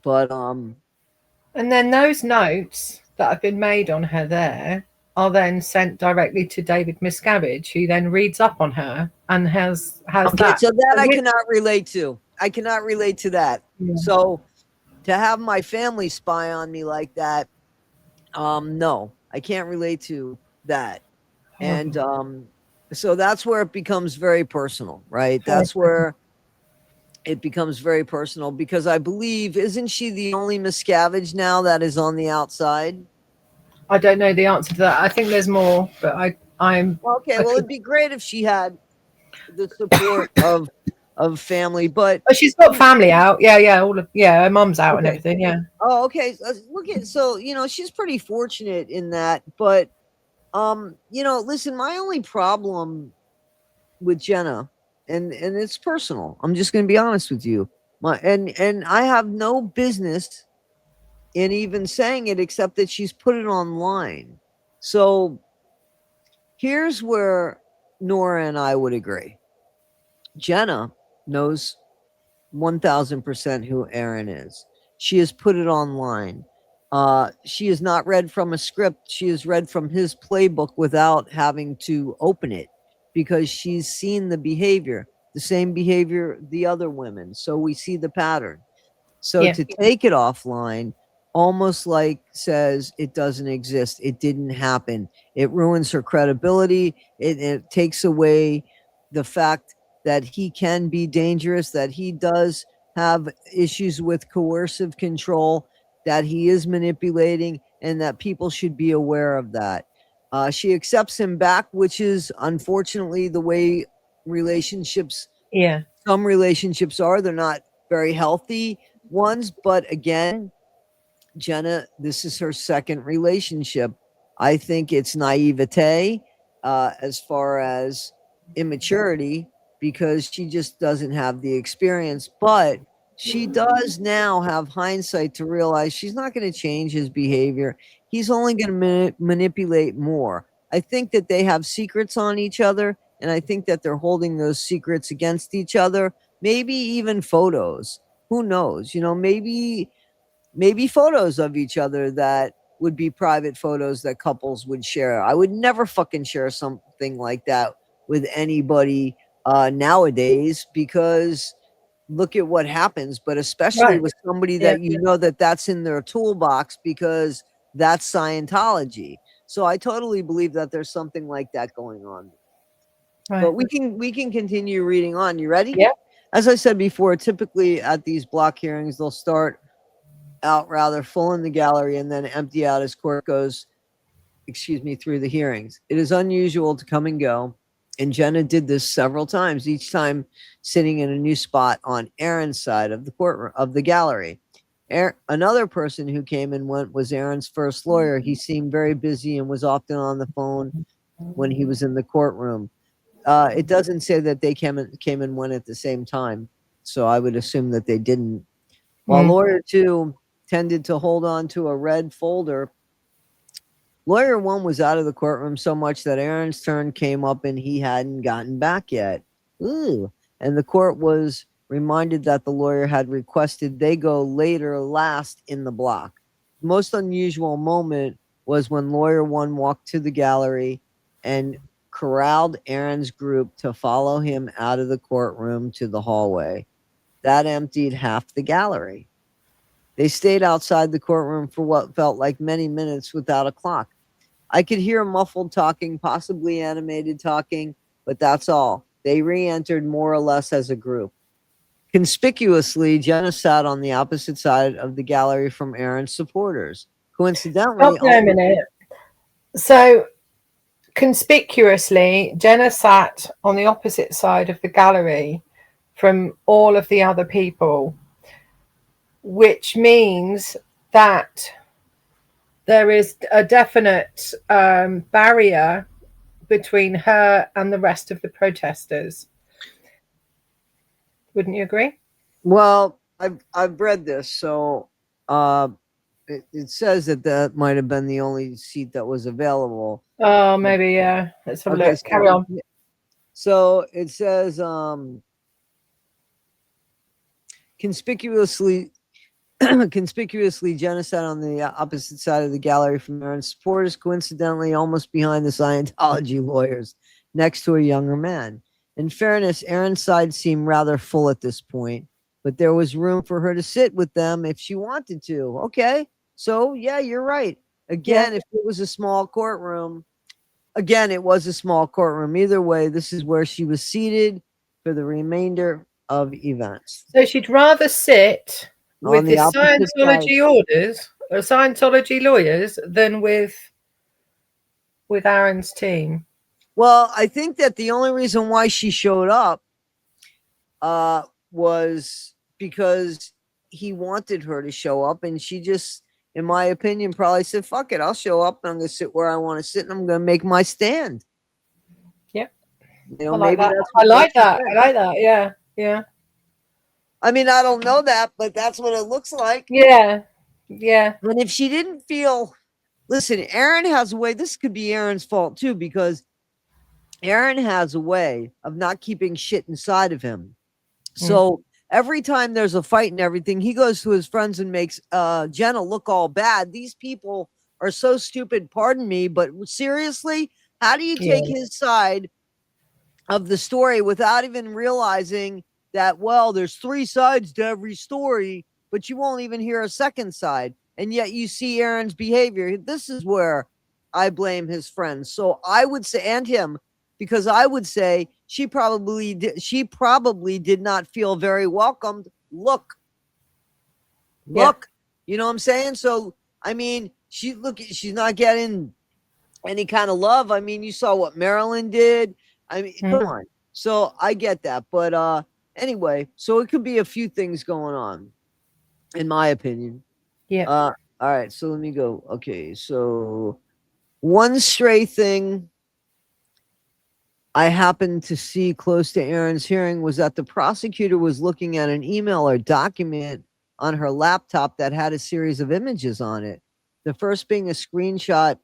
S1: But
S2: And then those notes that have been made on her there are then sent directly to David Miscavige, who then reads up on her and has
S1: okay,
S2: that.
S1: so that I cannot relate to. I cannot relate to that.
S2: Yeah.
S1: So to have my family spy on me like that, no, I can't relate to that. And so that's where it becomes very personal, right? That's where it becomes very personal, because I believe, isn't she the only Miscavige now that is on the outside?
S2: I don't know the answer to that. I think there's more, but I'm
S1: Okay,
S2: I
S1: well,
S2: could,
S1: it'd be great if she had the support of family, but
S2: oh, she's got family out. Yeah, her mum's out and
S1: okay.
S2: everything. Yeah.
S1: Oh, okay. Look at, so she's pretty fortunate in that, but Listen, my only problem with Jenna, and it's personal. I'm just going to be honest with you. And I have no business in even saying it, except that she's put it online. So here's where Nora and I would agree. Jenna knows 1000% who Aaron is. She has put it online. She has not read from a script. She has read from his playbook without having to open it, because she's seen the same behavior the other women. So we see the pattern. So
S2: Yeah.
S1: to take it offline almost like says it doesn't exist. It didn't happen. It ruins her credibility. It takes away the fact that he can be dangerous, that he does have issues with coercive control, that he is manipulating, and that people should be aware of that. She accepts him back, which is unfortunately the way relationships,
S2: Yeah.
S1: some relationships are. They're not very healthy ones, but again, Jenna, this is her second relationship. I think it's naivete as far as immaturity, because she just doesn't have the experience. But she does now have hindsight to realize she's not going to change his behavior. He's only going to manipulate more. I think that they have secrets on each other, and I think that they're holding those secrets against each other. Maybe even photos. Who knows? Maybe photos of each other that would be private photos that couples would share. I would never fucking share something like that with anybody nowadays, because look at what happens, but especially
S2: Right.
S1: with somebody
S2: Yeah.
S1: that that's in their toolbox, because that's Scientology. So I totally believe that there's something like that going on. But
S2: Right.
S1: we can continue reading on. You ready?
S2: Yeah.
S1: As I said before, typically at these block hearings, they'll start out rather full in the gallery and then empty out as court goes, through the hearings. It is unusual to come and go, and Jenna did this several times, each time sitting in a new spot on Aaron's side of the courtroom of the gallery. Another person who came and went was Aaron's first lawyer. He seemed very busy and was often on the phone when he was in the courtroom. It doesn't say that they came and went at the same time, so I would assume that they didn't. While lawyer 2 tended to hold on to a red folder, lawyer 1 was out of the courtroom so much that Aaron's turn came up and he hadn't gotten back yet. Ooh. And the court was reminded that the lawyer had requested they go later last in the block. The most unusual moment was when lawyer 1 walked to the gallery and corralled Aaron's group to follow him out of the courtroom to the hallway. That emptied half the gallery. They stayed outside the courtroom for what felt like many minutes without a clock. I could hear muffled talking, possibly animated talking, but that's all. They re-entered more or less as a group. Conspicuously, Jenna sat on the opposite side of the gallery from Aaron's supporters. Coincidentally,
S2: Stop there a minute. So, conspicuously, Jenna sat on the opposite side of the gallery from all of the other people, which means that there is a definite barrier between her and the rest of the protesters. Wouldn't you agree?
S1: well, I've read this, so it says that might have been the only seat that was available.
S2: Oh, maybe, yeah. Let's have a
S1: Okay,
S2: look. Carry on.
S1: So it says conspicuously Jenna sat on the opposite side of the gallery from Aaron's supporters, coincidentally almost behind the Scientology lawyers, next to a younger man. In fairness, Aaron's side seemed rather full at this point, but there was room for her to sit with them if she wanted to. Okay, so yeah, you're right. Again, if it was a small courtroom, it was a small courtroom. Either way, this is where she was seated for the remainder of events.
S2: So she'd rather sit with
S1: On
S2: the
S1: the opposite side.
S2: Scientology lawyers, than with Aaron's team.
S1: Well, I think that the only reason why she showed up was because he wanted her to show up, and she just, in my opinion, probably said, fuck it, I'll show up and I'm going to sit where I want to sit and I'm going to make my stand.
S2: Yep.
S1: You know,
S2: I like
S1: maybe
S2: that.
S1: that's
S2: I like that. I like that. Yeah. Yeah.
S1: I mean, I don't know that, but that's what it looks like.
S2: Yeah. Yeah.
S1: And if she didn't feel, listen, Aaron has a way, this could be Aaron's fault too, because Aaron has a way of not keeping shit inside of him. So every time there's a fight and everything, he goes to his friends and makes Jenna look all bad. These people are so stupid, pardon me, but seriously, how do you take his side of the story without even realizing that, well, there's 3 sides to every story, but you won't even hear a second side. And yet you see Aaron's behavior. This is where I blame his friends. So I would say, and him, because I would say she probably did not feel very welcomed. Look, you know what I'm saying? So, I mean, she's not getting any kind of love. I mean, you saw what Marilyn did. I mean, come on. So I get that. But anyway, so it could be a few things going on, in my opinion.
S2: Yeah.
S1: All right. So let me go. Okay. So one stray thing I happened to see close to Aaron's hearing was that the prosecutor was looking at an email or document on her laptop that had a series of images on it. The first being a screenshot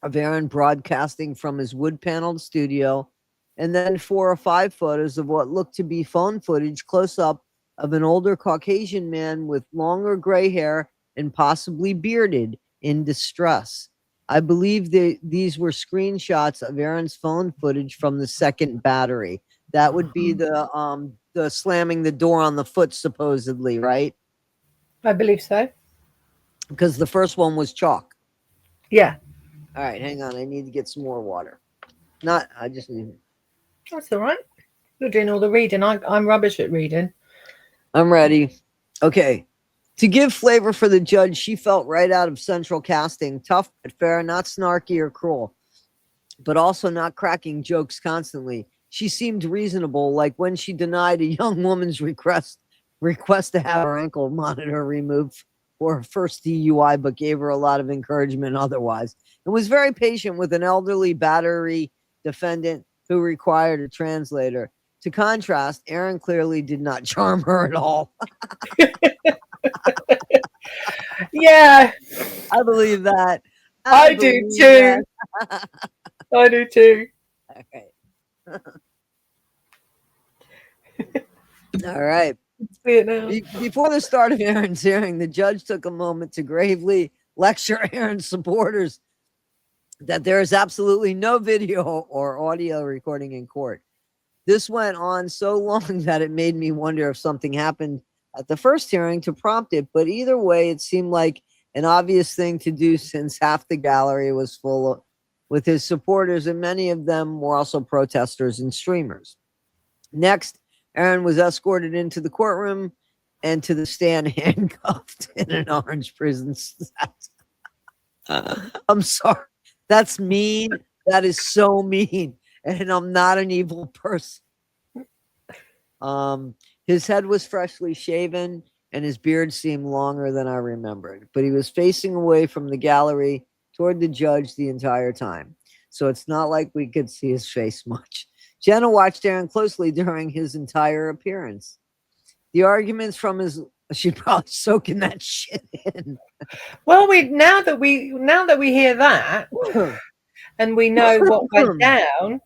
S1: of Aaron broadcasting from his wood-paneled studio, and then 4 or 5 photos of what looked to be phone footage close up of an older Caucasian man with longer gray hair and possibly bearded in distress. I believe these were screenshots of Aaron's phone footage from the second battery. That would be the slamming the door on the foot, supposedly, right?
S2: I believe so.
S1: Because the first one was chalk.
S2: Yeah.
S1: All right, hang on. I need to get some more water. I just need.
S2: That's all right. You're doing all the reading. I'm rubbish at reading.
S1: I'm ready. Okay. To give flavor for the judge, she felt right out of Central Casting. Tough but fair, not snarky or cruel, but also not cracking jokes constantly. She seemed reasonable, like when she denied a young woman's request to have her ankle monitor removed for her first DUI, but gave her a lot of encouragement otherwise. And was very patient with an elderly battery defendant who required a translator. To contrast, Aaron clearly did not charm her at all.
S2: Yeah.
S1: I believe that.
S2: I do too. I do too.
S1: Okay. All right.
S2: See it now.
S1: Before the start of Aaron's hearing, the judge took a moment to gravely lecture Aaron's supporters that there is absolutely no video or audio recording in court. This went on so long that it made me wonder if something happened at the first hearing to prompt it. But either way, it seemed like an obvious thing to do since half the gallery was full with his supporters, and many of them were also protesters and streamers. Next, Aaron was escorted into the courtroom and to the stand handcuffed in an orange prison set. I'm sorry. That's mean. That is so mean. And I'm not an evil person. His head was freshly shaven and his beard seemed longer than I remembered, but he was facing away from the gallery toward the judge the entire time. So it's not like we could see his face much. Jenna watched Aaron closely during his entire appearance. The arguments from she's probably soaking that shit in.
S2: Well, now that we hear that and we know what went down,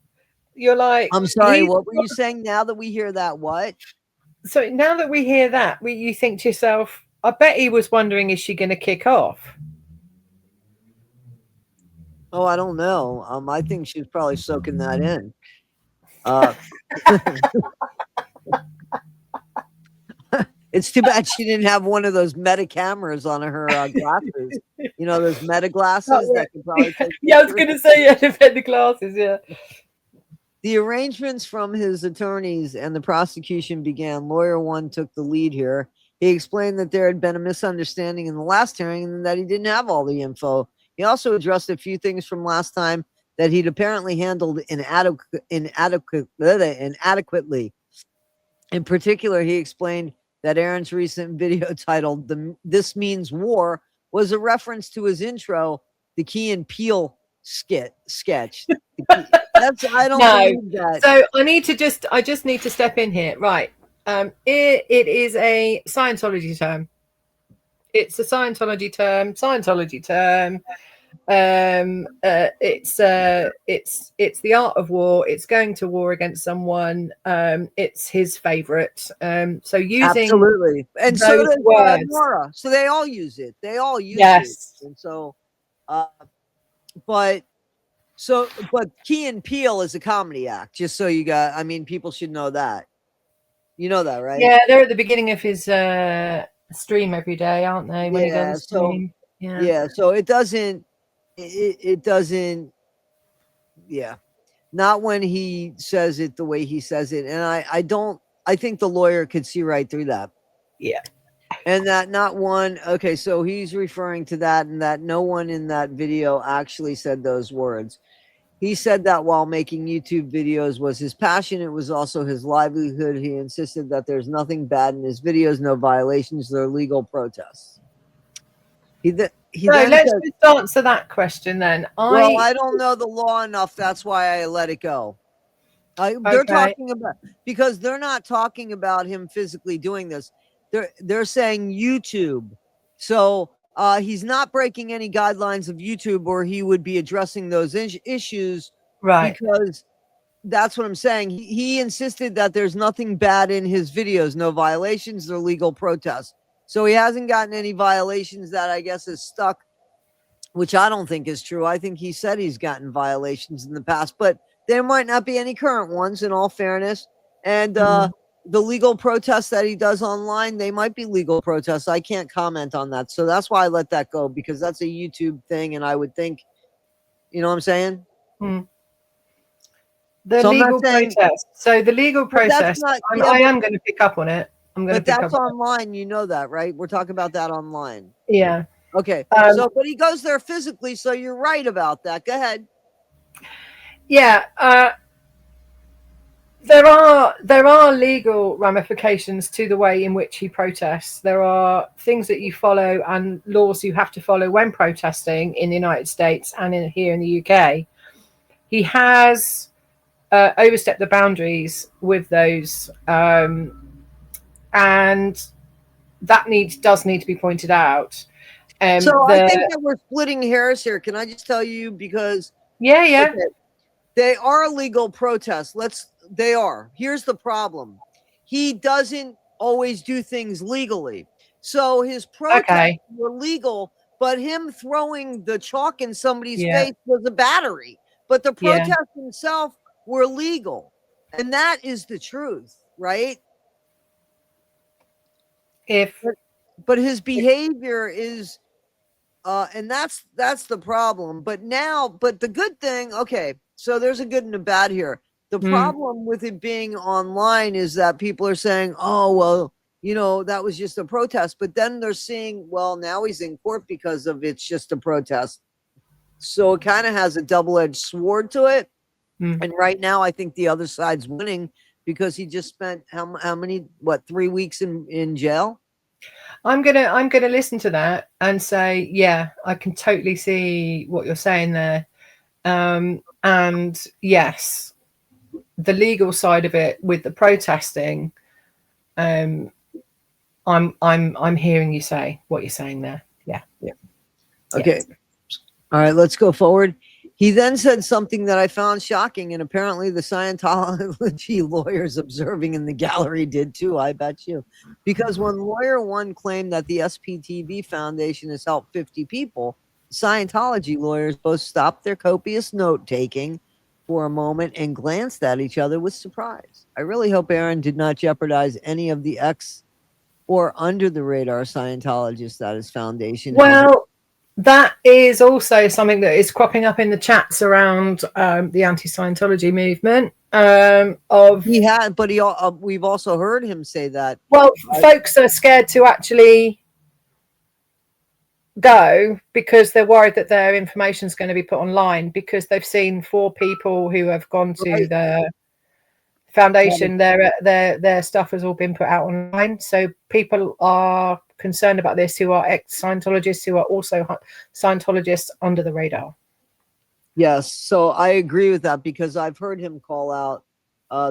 S2: you're like,
S1: I'm sorry, what were you saying? Now that we hear that, what?
S2: So now that we hear that, you think to yourself, I bet he was wondering, is she going to kick off?
S1: Oh, I don't know. I think she's probably soaking that in. It's too bad she didn't have one of those meta cameras on her glasses. You know, those meta glasses that could probably take.
S2: Yeah, I was going to say, yeah, the glasses, yeah.
S1: The arrangements from his attorneys and the prosecution began. Lawyer 1 took the lead here. He explained that there had been a misunderstanding in the last hearing and that he didn't have all the info. He also addressed a few things from last time that he'd apparently handled inadequately. In particular, he explained that Aaron's recent video titled "This Means War" was a reference to his intro, the Key and Peele sketch. I don't believe that.
S2: So I just need to step in here. Right. It is a Scientology term. It's a Scientology term. It's the art of war. It's going to war against someone. It's his favorite. So using
S1: absolutely, and so does Nora. So they all use it.
S2: Yes.
S1: And so, but Key and Peele is a comedy act. Just so you got, I mean, people should know that. You know that, right?
S2: Yeah, they're at the beginning of his stream every day, aren't they? When he does a stream.
S1: Yeah. So it doesn't. It doesn't. Yeah, not when he says it the way he says it, and I don't. I think the lawyer could see right through that.
S2: Yeah.
S1: And that not one. Okay, so he's referring to that, and that no one in that video actually said those words. He said that while making YouTube videos was his passion, it was also his livelihood. He insisted that there's nothing bad in his videos, no violations, they're legal protests.
S2: Let's just answer that question then.
S1: I don't know the law enough. That's why I let it go. They're talking about, because they're not talking about him physically doing this. They're saying YouTube. So he's not breaking any guidelines of YouTube, or he would be addressing those issues.
S2: Right.
S1: Because that's what I'm saying. He insisted that there's nothing bad in his videos, no violations, they're legal protests. So he hasn't gotten any violations that I guess is stuck, which I don't think is true. I think he said he's gotten violations in the past, but there might not be any current ones, in all fairness. And the legal protests that he does online, they might be legal protests. I can't comment on that. So that's why I let that go, because that's a YouTube thing. And I would think, you know what I'm saying?
S2: The legal protest. So the legal protest, I am going to pick up on it.
S1: But that's online. You know that, right? We're talking about that online.
S2: Yeah.
S1: Okay. But he goes there physically. So you're right about that. Go ahead.
S2: Yeah. There are legal ramifications to the way in which he protests. There are things that you follow and laws you have to follow when protesting in the United States and here in the UK. He has overstepped the boundaries with those, and that does need to be pointed out.
S1: I think that we're splitting hairs here. Can I just tell you, because
S2: okay,
S1: they are legal protests. They are. Here's the problem. He doesn't always do things legally. So his protests were legal, but him throwing the chalk in somebody's face was a battery. But the protests themselves were legal. And that is the truth, right? But his behavior is and that's the problem. But the good thing, okay, so there's a good and a bad here. The problem with it being online is that people are saying, oh, well, that was just a protest. But then they're seeing, well, now he's in court because of it's just a protest. So it kind of has a double-edged sword to it. And right now, I think the other side's winning, because he just spent how many 3 weeks in jail?
S2: I'm gonna listen to that and say, yeah, I can totally see what you're saying there. And yes, the legal side of it with the protesting, I'm hearing you say what you're saying there. Yeah.
S1: Okay. All right, let's go forward. He then said something that I found shocking, and apparently the Scientology lawyers observing in the gallery did too, I bet you. Because when lawyer one claimed that the SPTV Foundation has helped 50 people, Scientology lawyers both stopped their copious note-taking for a moment and glanced at each other with surprise. I really hope Aaron did not jeopardize any of the ex or under-the-radar Scientologists at his foundation.
S2: Well, that is also something that is cropping up in the chats around the anti-Scientology movement.
S1: We've also heard him say that.
S2: Well, folks are scared to actually go because they're worried that their information is going to be put online, because they've seen 4 people who have gone to the foundation, their stuff has all been put out online, so people are concerned about this who are ex-Scientologists who are also Scientologists under the radar.
S1: Yes, so I agree with that because I've heard him call out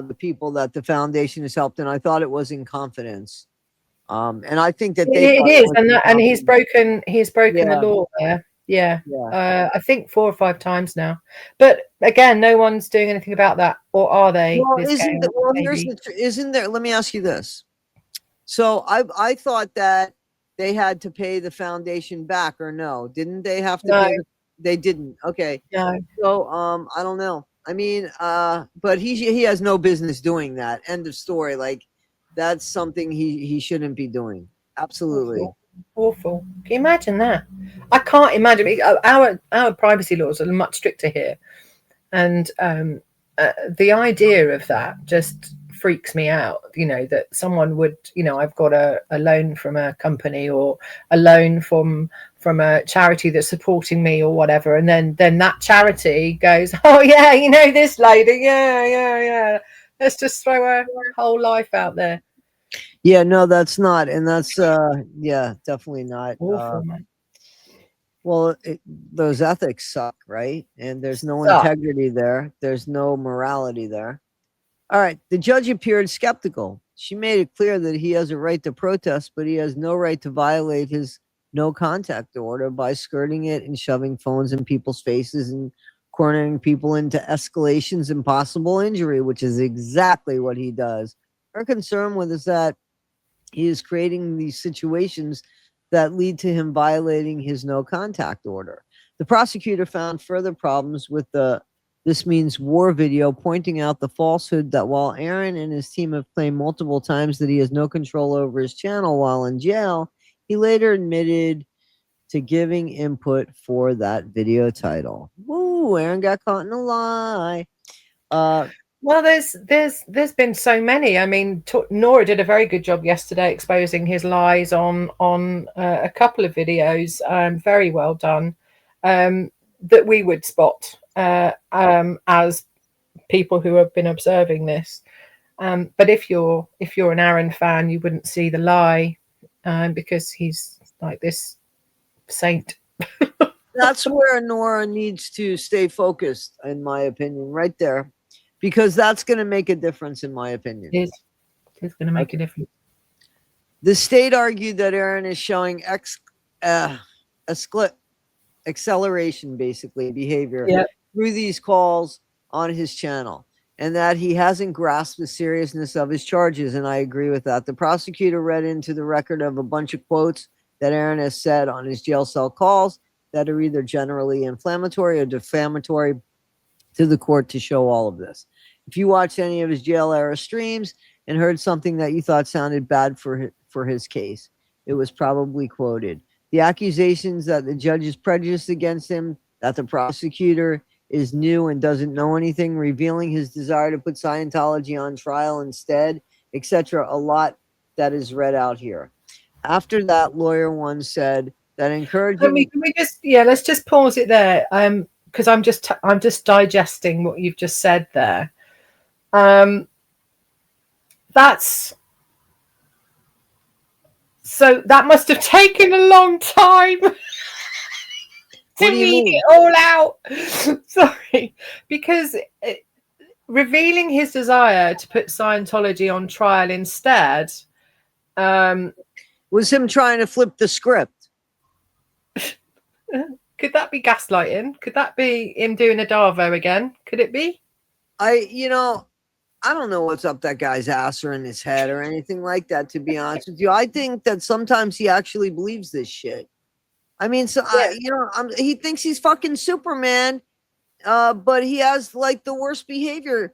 S1: the people that the foundation has helped, and I thought it was in confidence. And I think that
S2: it is, and he's broken the law there. Yeah. I think 4 or 5 times now. But again, no one's doing anything about that, or are they?
S1: Well, isn't there? Let me ask you this. So I thought that they had to pay the foundation back, or no? Didn't they have to pay? They didn't. Okay.
S2: No.
S1: So I don't know. I mean, but he has no business doing that. End of story. Like, that's something he shouldn't be doing. Absolutely.
S2: Awful. Can you imagine that? I can't imagine. Our privacy laws are much stricter here, and the idea of that just freaks me out. You know, that someone would, you know, I've got a loan from a company or a loan from a charity that's supporting me or whatever, and then that charity goes, oh yeah, you know, this lady, yeah, let's just throw her whole life out there.
S1: Yeah, no, that's not, and that's definitely not.
S2: Awful, man.
S1: Well, those ethics suck, right? And there's no integrity there. There's no morality there. All right, the judge appeared skeptical. She made it clear that he has a right to protest, but he has no right to violate his no contact order by skirting it and shoving phones in people's faces and cornering people into escalations and possible injury, which is exactly what he does. Her concern with is that he is creating these situations that lead to him violating his no contact order. The prosecutor found further problems with the This Means War video, pointing out the falsehood that while Aaron and his team have claimed multiple times that he has no control over his channel while in jail, he later admitted to giving input for that video title. Woo, Aaron got caught in a lie.
S2: Well, there's been so many. I mean, Nora did a very good job yesterday exposing his lies on a couple of videos. Very well done. That we would spot as people who have been observing this. But if you're an Aaron fan, you wouldn't see the lie because he's like this saint.
S1: That's where Nora needs to stay focused, in my opinion, right there. Because that's going to make a difference, in my opinion.
S2: It's going to make a difference.
S1: The state argued that Aaron is showing acceleration, basically, behavior through these calls on his channel, and that he hasn't grasped the seriousness of his charges, and I agree with that. The prosecutor read into the record of a bunch of quotes that Aaron has said on his jail cell calls that are either generally inflammatory or defamatory to the court to show all of this. If you watched any of his jail era streams and heard something that you thought sounded bad for his case, it was probably quoted. The accusations that the judge is prejudiced against him, that the prosecutor is new and doesn't know anything, revealing his desire to put Scientology on trial instead, etc. A lot that is read out here. After that, lawyer one said that encouraging.
S2: Can we just let's just pause it there. Because I'm just digesting what you've just said there. So that must have taken a long time to read it all out. Sorry, because revealing his desire to put Scientology on trial instead
S1: was him trying to flip the script.
S2: Could that be gaslighting? Could that be him doing a Darvo again? Could it be?
S1: I don't know what's up that guy's ass or in his head or anything like that, to be honest with you. I think that sometimes he actually believes this shit. I mean, so he thinks he's fucking Superman, but he has like the worst behavior.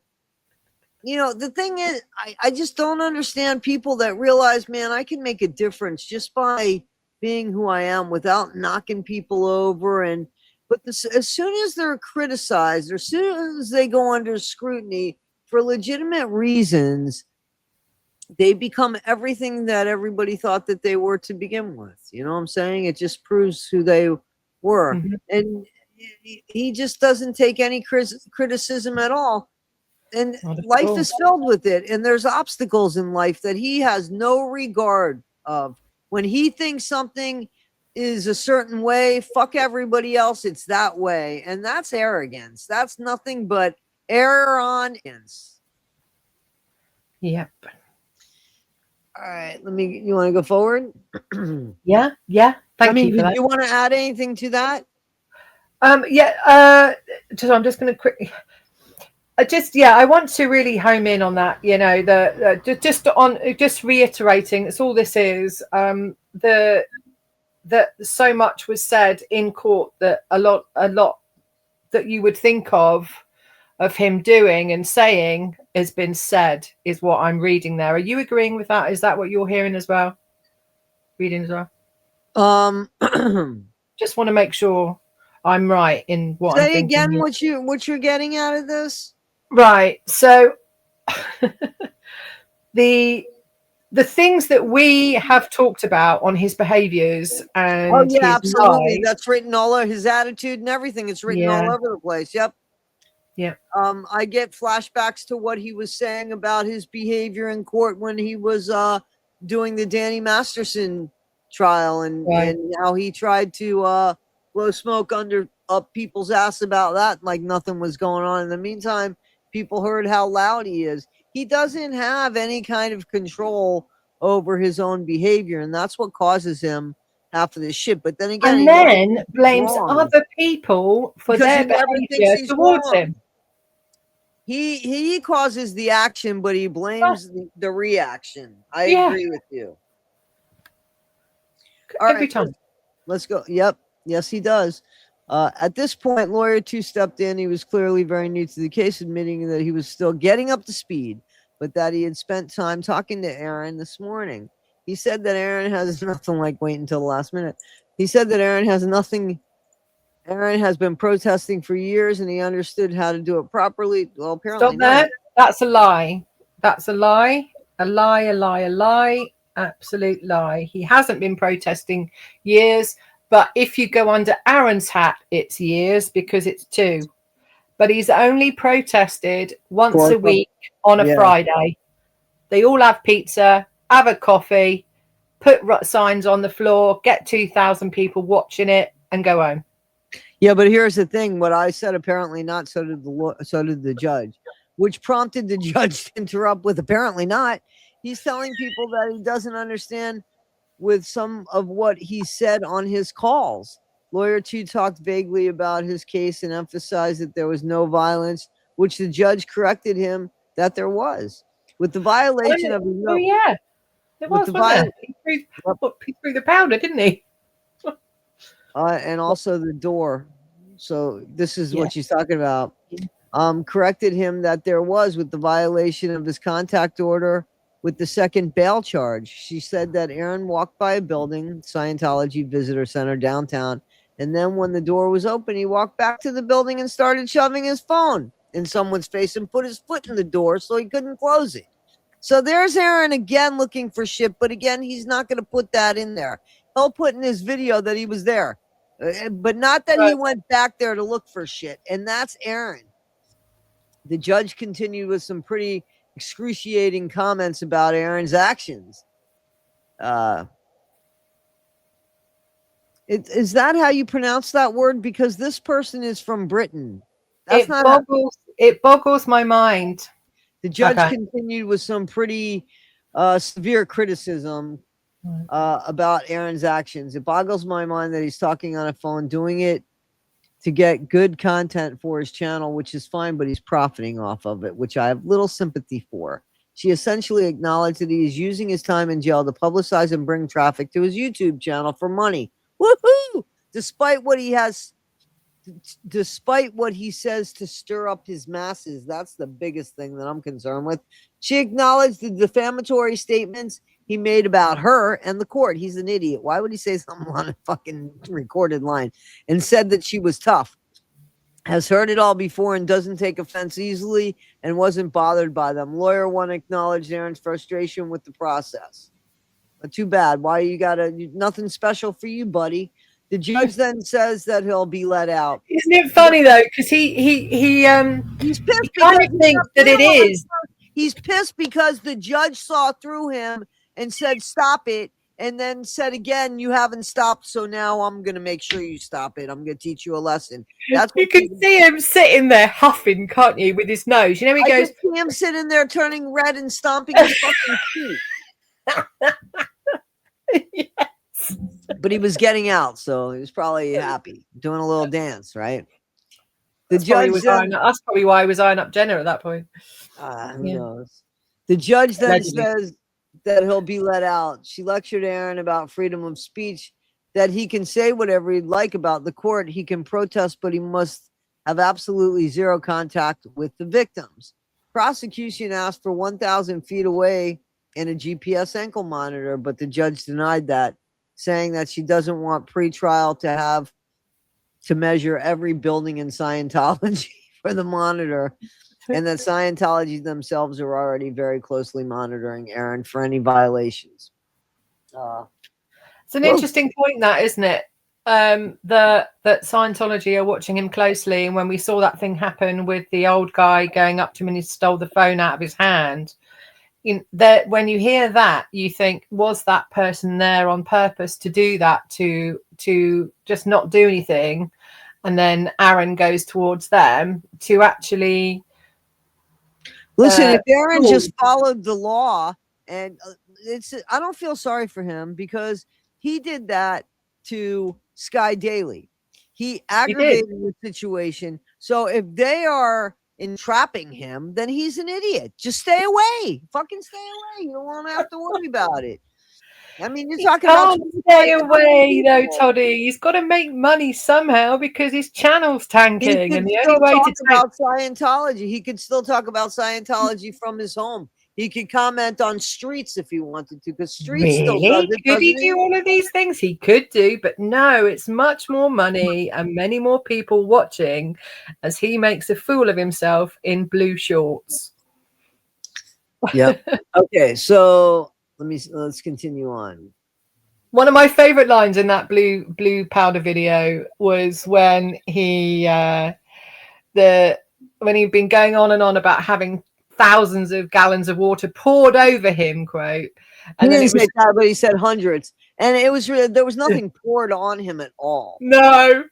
S1: You know, the thing is, I just don't understand people that realize, man, I can make a difference just by being who I am without knocking people over. But as soon as they're criticized, or as soon as they go under scrutiny for legitimate reasons, they become everything that everybody thought that they were to begin with. You know what I'm saying? It just proves who they were. Mm-hmm. And he just doesn't take any criticism at all. And
S2: Not at
S1: life
S2: all.
S1: is filled with it. And there's obstacles in life that he has no regard of. When he thinks something is a certain way, fuck everybody else, it's that way. And that's arrogance. That's nothing but arrogance.
S2: Yep.
S1: All right, you want to go forward?
S2: Yeah. Thank you for
S1: did
S2: that.
S1: you want to add anything to that?
S2: I'm just going to quickly. I want to really home in on that. Just reiterating. That's all this is. That so much was said in court that a lot that you would think of him doing and saying has been said, is what I'm reading there. Are you agreeing with that? Is that what you're hearing as well? Reading as well? Just want to make sure I'm right in what I'm thinking.
S1: Say again what you're getting out of this.
S2: Right. So the things that we have talked about on his behaviors and his
S1: absolutely.
S2: lies,
S1: That's written all over his attitude and everything. It's written all over the place. Yep.
S2: Yeah.
S1: I get flashbacks to what he was saying about his behavior in court when he was doing the Danny Masterson trial and how he tried to blow smoke up people's ass about that, like nothing was going on. In the meantime, people heard how loud he is. He doesn't have any kind of control over his own behavior, and that's what causes him half of this shit. But then again,
S2: and then blames other people for their behavior towards him.
S1: He causes the action, but he blames the reaction. I agree with you.
S2: Every time.
S1: Let's go. Yep. Yes, he does. At this point, lawyer 2 stepped in. He was clearly very new to the case, admitting that he was still getting up to speed, but that he had spent time talking to Aaron this morning. He said that Aaron has nothing like waiting until the last minute. He said that Aaron has been protesting for years and he understood how to do it properly. Well, apparently
S2: Stop that. That's a lie. That's a lie. A lie. Absolute lie. He hasn't been protesting years. But if you go under Aaron's hat, it's years because it's 2. But he's only protested once a week on a Friday. They all have pizza, have a coffee, put signs on the floor, get 2,000 people watching it, and go home.
S1: Yeah, but here's the thing. What I said, apparently not. So did the judge, which prompted the judge to interrupt with apparently not. He's telling people that he doesn't understand with some of what he said on his calls. Lawyer 2 talked vaguely about his case and emphasized that there was no violence, which the judge corrected him that there was. With the violation of
S2: there was, wasn't it? He threw the powder, didn't he?
S1: And also the door. So this is what she's talking about. Corrected him that there was, with the violation of his contact order with the second bail charge. She said that Aaron walked by a building, Scientology Visitor Center downtown, and then when the door was open, he walked back to the building and started shoving his phone in someone's face and put his foot in the door so he couldn't close it. So there's Aaron again looking for shit, but again, he's not going to put that in there. He'll put in his video that he was there, but not that he went back there to look for shit. And that's Aaron. The judge continued with some pretty excruciating comments about Aaron's actions. Is that how you pronounce that word? Because this person is from Britain.
S2: It boggles my mind.
S1: The judge continued with some pretty severe criticism about Aaron's actions. It boggles my mind that he's talking on a phone, doing it to get good content for his channel, which is fine, but he's profiting off of it, which I have little sympathy for. She essentially acknowledged that he is using his time in jail to publicize and bring traffic to his YouTube channel for money. Woohoo! Despite what he says to stir up his masses, that's the biggest thing that I'm concerned with. She acknowledged the defamatory statements he made about her and the court. He's an idiot. Why would he say something on a fucking recorded line? And said that she was tough, has heard it all before and doesn't take offense easily and wasn't bothered by them. Lawyer 1 acknowledged Aaron's frustration with the process. But too bad. Why you gotta, nothing special for you, buddy. The judge then says that he'll be let out.
S2: Isn't it funny though? Because he
S1: He's pissed
S2: kind
S1: because
S2: of thinks that it is.
S1: He's pissed because the judge saw through him and said, "Stop it," and then said again, "You haven't stopped, so now I'm going to make sure you stop it. I'm going to teach you a lesson." That's
S2: You can see him sitting there huffing, can't you, with his nose? You know, he goes.
S1: I can see him sitting there turning red and stomping his fucking feet. Yes. But he was getting out, so he was probably happy, doing a little dance, right?
S2: That's probably why he was eyeing up Jenna at that point.
S1: Who knows? The judge then says that he'll be let out. She lectured Aaron about freedom of speech, that he can say whatever he'd like about the court. He can protest, but he must have absolutely zero contact with the victims. Prosecution asked for 1,000 feet away and a GPS ankle monitor, but the judge denied that, saying that she doesn't want pre-trial to have to measure every building in Scientology for the monitor, and that Scientology themselves are already very closely monitoring Aaron for any violations.
S2: It's an interesting point, that, isn't it? That Scientology are watching him closely, and when we saw that thing happen with the old guy going up to him and he stole the phone out of his hand, when you hear that, you think, was that person there on purpose to do that, to just not do anything, and then Aaron goes towards them to actually
S1: listen? If Aaron just followed the law, and I don't feel sorry for him, because he did that to Sky Daily. He aggravated the situation. So if they are entrapping him, then he's an idiot. Just stay away. Fucking stay away. You don't have to worry about it. I mean, you're talking about
S2: stay away, though, Toddy. He's got to make money somehow because his channel's tanking, and the only way to
S1: talk about Scientology, he could still talk about Scientology from his home. He could comment on Streets if he wanted to, because Streets still does it.
S2: Could he do all of these things? He could do, but no, it's much more money and many more people watching as he makes a fool of himself in blue shorts.
S1: Yeah. Okay, so let's continue on.
S2: One of my favorite lines in that blue powder video was when when he'd been going on and on about having thousands of gallons of water poured over him, quote. And then
S1: but he said hundreds, and it was really, there was nothing poured on him at all.
S2: No.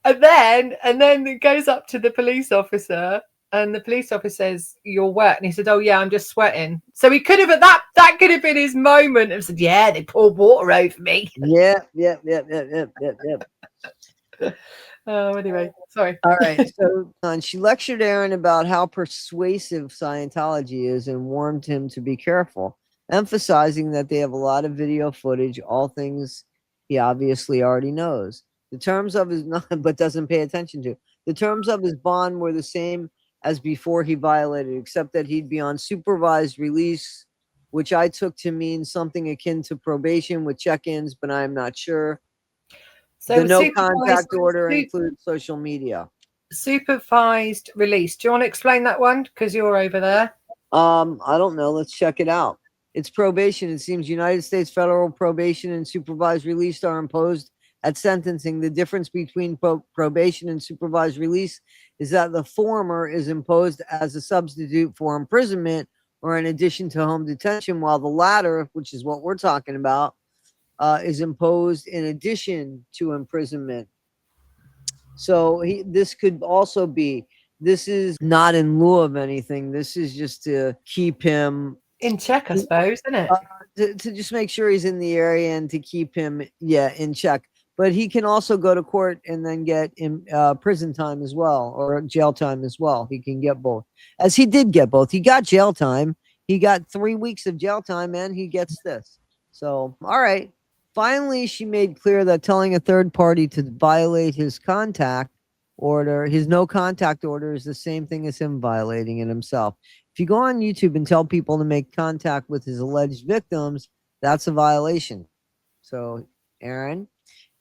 S2: And then it goes up to the police officer, and the police officer says, "You're wet," and he said, "Oh yeah, I'm just sweating." So he could have, that could have been his moment and said, "Yeah, they poured water over me."
S1: Yeah.
S2: Oh, anyway, sorry.
S1: All right. So she lectured Aaron about how persuasive Scientology is and warned him to be careful, emphasizing that they have a lot of video footage, all things he obviously already knows. The terms of his but doesn't pay attention to. The terms of his bond were the same as before he violated, except that he'd be on supervised release, which I took to mean something akin to probation with check-ins, but I'm not sure. So the no contact order includes social media.
S2: Supervised release. Do you want to explain that one? Because you're over there.
S1: I don't know. Let's check it out. It's probation. It seems United States federal probation and supervised release are imposed at sentencing. The difference between probation and supervised release is that the former is imposed as a substitute for imprisonment or in addition to home detention, while the latter, which is what we're talking about, is imposed in addition to imprisonment. So this could also be, this is not in lieu of anything. This is just to keep him
S2: in check, I suppose, isn't it?
S1: To just make sure he's in the area and to keep him, in check. But he can also go to court and then get prison time as well, or jail time as well. He can get both, as he did get both. He got jail time. He got 3 weeks of jail time, and he gets this. So, all right. Finally, she made clear that telling a third party to violate his contact order, his no contact order, is the same thing as him violating it himself. If you go on YouTube and tell people to make contact with his alleged victims, that's a violation. So, Aaron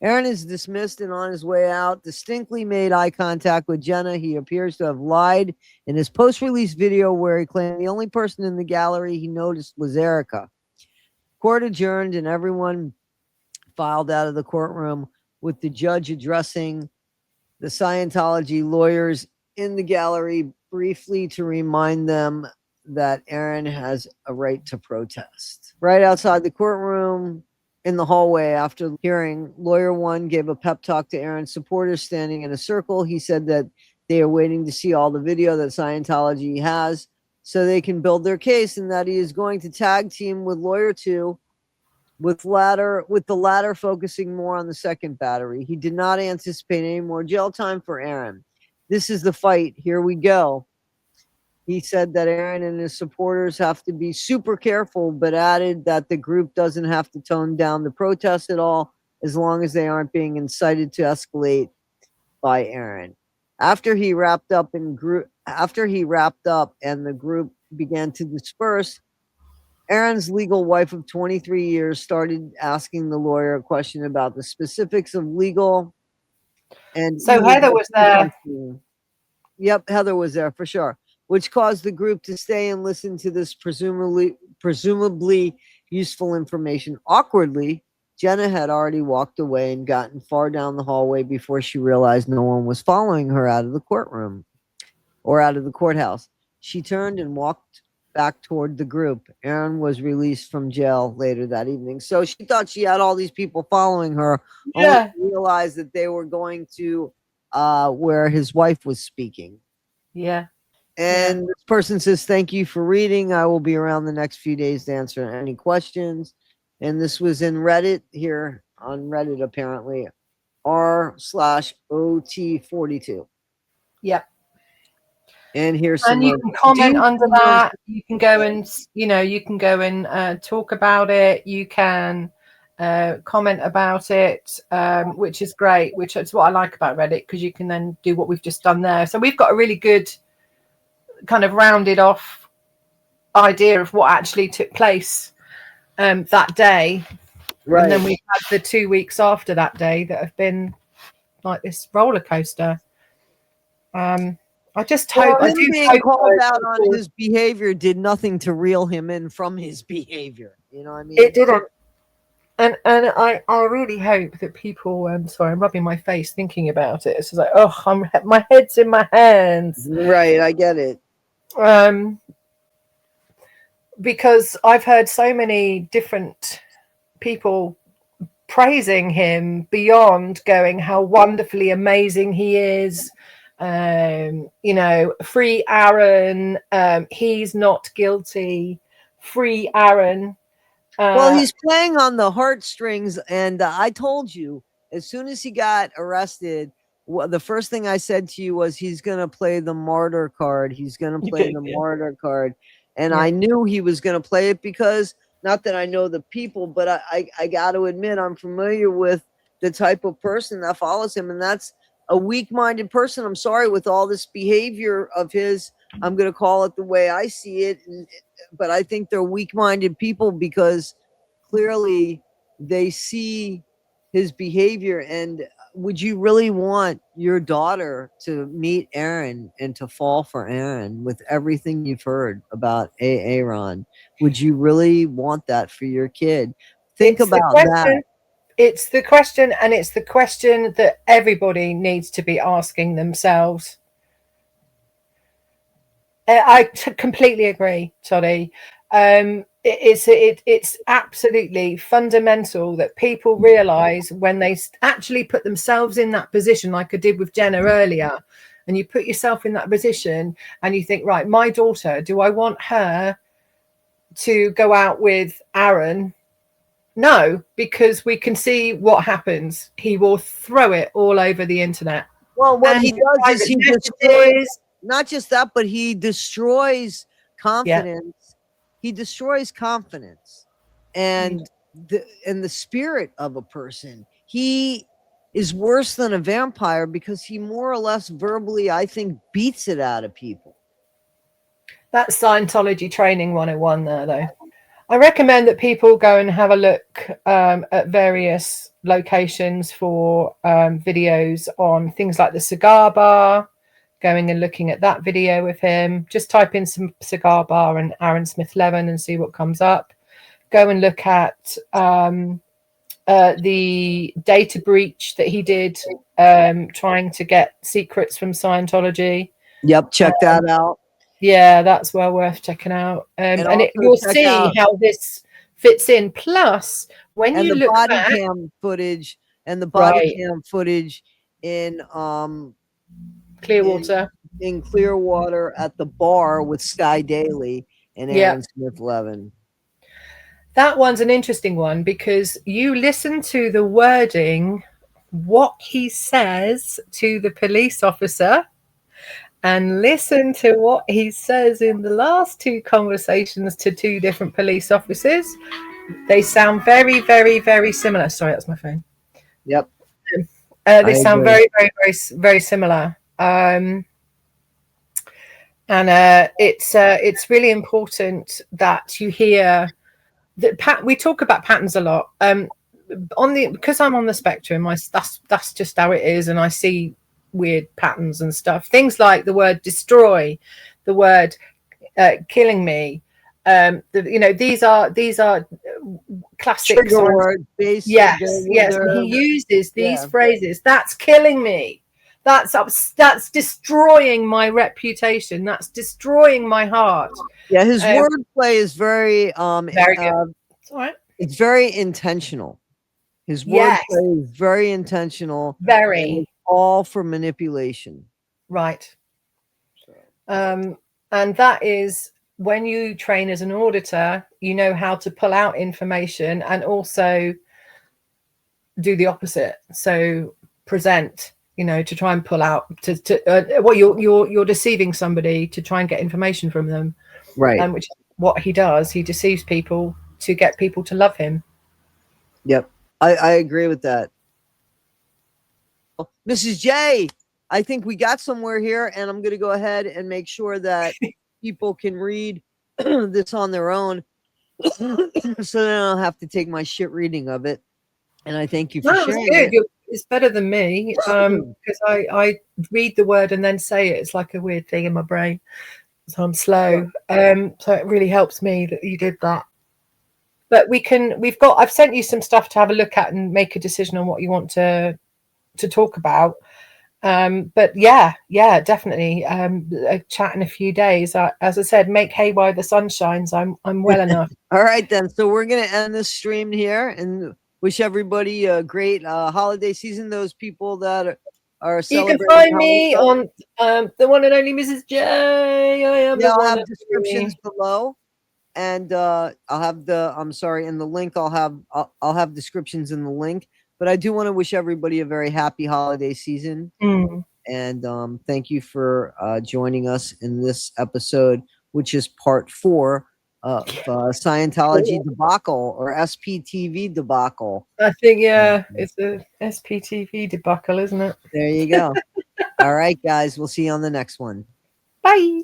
S1: is dismissed and on his way out, distinctly made eye contact with Jenna. He appears to have lied in his post-release video where he claimed the only person in the gallery he noticed was Erica. Court adjourned and everyone filed out of the courtroom with the judge addressing the Scientology lawyers in the gallery briefly to remind them that Aaron has a right to protest. Right outside the courtroom, in the hallway after the hearing, lawyer one gave a pep talk to Aaron's supporters standing in a circle. He said that they are waiting to see all the video that Scientology has so they can build their case, and that he is going to tag team with lawyer two, with the latter focusing more on the second battery. He did not anticipate any more jail time for Aaron. This is the fight. Here we go. He said that Aaron and his supporters have to be super careful, but added that the group doesn't have to tone down the protests at all as long as they aren't being incited to escalate by Aaron. After he wrapped up and the group began to disperse, Aaron's legal wife of 23 years started asking the lawyer a question about the specifics of legal and
S2: So Heather was there.
S1: Yep, Heather was there for sure, which caused the group to stay and listen to this presumably useful information. Awkwardly, Jenna had already walked away and gotten far down the hallway before she realized no one was following her out of the courtroom or out of the courthouse. She turned and walked back toward the group. Aaron was released from jail later that evening. So she thought she had all these people following her, only to realize that they were going to where his wife was speaking.
S2: Yeah.
S1: And this person says, thank you for reading. I will be around the next few days to answer any questions. And this was in Reddit here on Reddit, apparently, r/OT42.
S2: Yep.
S1: And here's
S2: and you can comment under that. You can go and, talk about it. You can comment about it, which is great, which is what I like about Reddit, because you can then do what we've just done there. So we've got a really good kind of rounded off idea of what actually took place that day. Right. And then we've had the 2 weeks after that day that have been like this roller coaster. I just hope.
S1: Well, him being called out on his behavior did nothing to reel him in from his behavior. You know what I mean?
S2: It didn't. And I really hope that people. Sorry, I'm rubbing my face thinking about it. It's just like, my head's in my hands.
S1: Right, I get it.
S2: Because I've heard so many different people praising him beyond going how wonderfully amazing he is. Free Aaron. He's not guilty. Free Aaron.
S1: Well, he's playing on the heartstrings, and I told you, as soon as he got arrested, the first thing I said to you was he's going to play the martyr card. He's going to play the martyr card. And I knew he was going to play it because, not that I know the people, but I got to admit, I'm familiar with the type of person that follows him, and that's a weak-minded person. I'm sorry, with all this behavior of his, I'm going to call it the way I see it, but I think they're weak-minded people because clearly they see his behavior. And would you really want your daughter to meet Aaron and to fall for Aaron with everything you've heard about Aaron? Would you really want that for your kid? Think about that.
S2: It's the question, and it's the question that everybody needs to be asking themselves. I completely agree, Toddy. It's absolutely fundamental that people realize when they actually put themselves in that position, like I did with Jenna earlier, and you put yourself in that position and you think, right, my daughter, do I want her to go out with Aaron? No, because we can see what happens. He will throw it all over the internet.
S1: Well, what he does is he destroys, not just that, but he destroys confidence. Yeah. He destroys confidence and the spirit of a person. He is worse than a vampire because he more or less verbally, I think, beats it out of people.
S2: That's Scientology training 101 there, though. I recommend that people go and have a look at various locations for videos on things like the cigar bar, going and looking at that video with him. Just type in some cigar bar and Aaron Smith Levin and see what comes up. Go and look at the data breach that he did, trying to get secrets from Scientology.
S1: Yep, check that out.
S2: Yeah, that's well worth checking out. And
S1: also
S2: you'll
S1: check
S2: see
S1: out-
S2: how this fits in. Plus, when
S1: and
S2: you
S1: the
S2: look
S1: body
S2: back,
S1: cam footage and the body
S2: right,
S1: cam footage in
S2: Clearwater.
S1: in Clearwater at the bar with Sky Daly and
S2: Yeah.
S1: Aaron Smith Levin.
S2: That one's an interesting one because you listen to the wording, what he says to the police officer, and listen to what he says in the last two conversations to two different police officers. They sound very, very, very similar. Sorry, that's my phone.
S1: Yep.
S2: They sound very, very, very, very similar. And it's really important that you hear that. We talk about patterns a lot. Because I'm on the spectrum, that's just how it is, and I see weird patterns and stuff. Things like the word destroy, the word killing me. These are classic
S1: trigger word.
S2: Yes. And he uses these phrases. That's killing me. That's destroying my reputation. That's destroying my heart.
S1: Yeah, his wordplay is very
S2: very good. It's all right.
S1: It's very intentional. His wordplay is very intentional.
S2: Very.
S1: All for manipulation.
S2: Right. And that is when you train as an auditor, you know how to pull out information and also do the opposite. So present, to try and pull out you're deceiving somebody to try and get information from them.
S1: Right.
S2: Which is what he does. He deceives people to get people to love him.
S1: Yep. I agree with that. Mrs. J, I think we got somewhere here, and I'm going to go ahead and make sure that people can read this on their own so they don't have to take my shit reading of it. And I thank you for sharing it.
S2: It's better than me because I read the word and then say it. It's like a weird thing in my brain. So I'm slow. So it really helps me that you did that. But I've sent you some stuff to have a look at and make a decision on what you want to talk about. But yeah, definitely. A chat in a few days. As I said, make hay while the sun shines. I'm well enough.
S1: All right, then. So we're going to end this stream here and wish everybody a great holiday season. Those people that are celebrating.
S2: You can find me on the one and only Mrs. J.
S1: I'll have descriptions below. And I'll have in the link, I'll have descriptions in the link. But I do want to wish everybody a very happy holiday season. And thank you for joining us in this episode, which is part 4 of Scientology debacle or SPTV debacle.
S2: I think, it's a SPTV debacle, isn't it?
S1: There you go. All right, guys. We'll see you on the next one.
S2: Bye.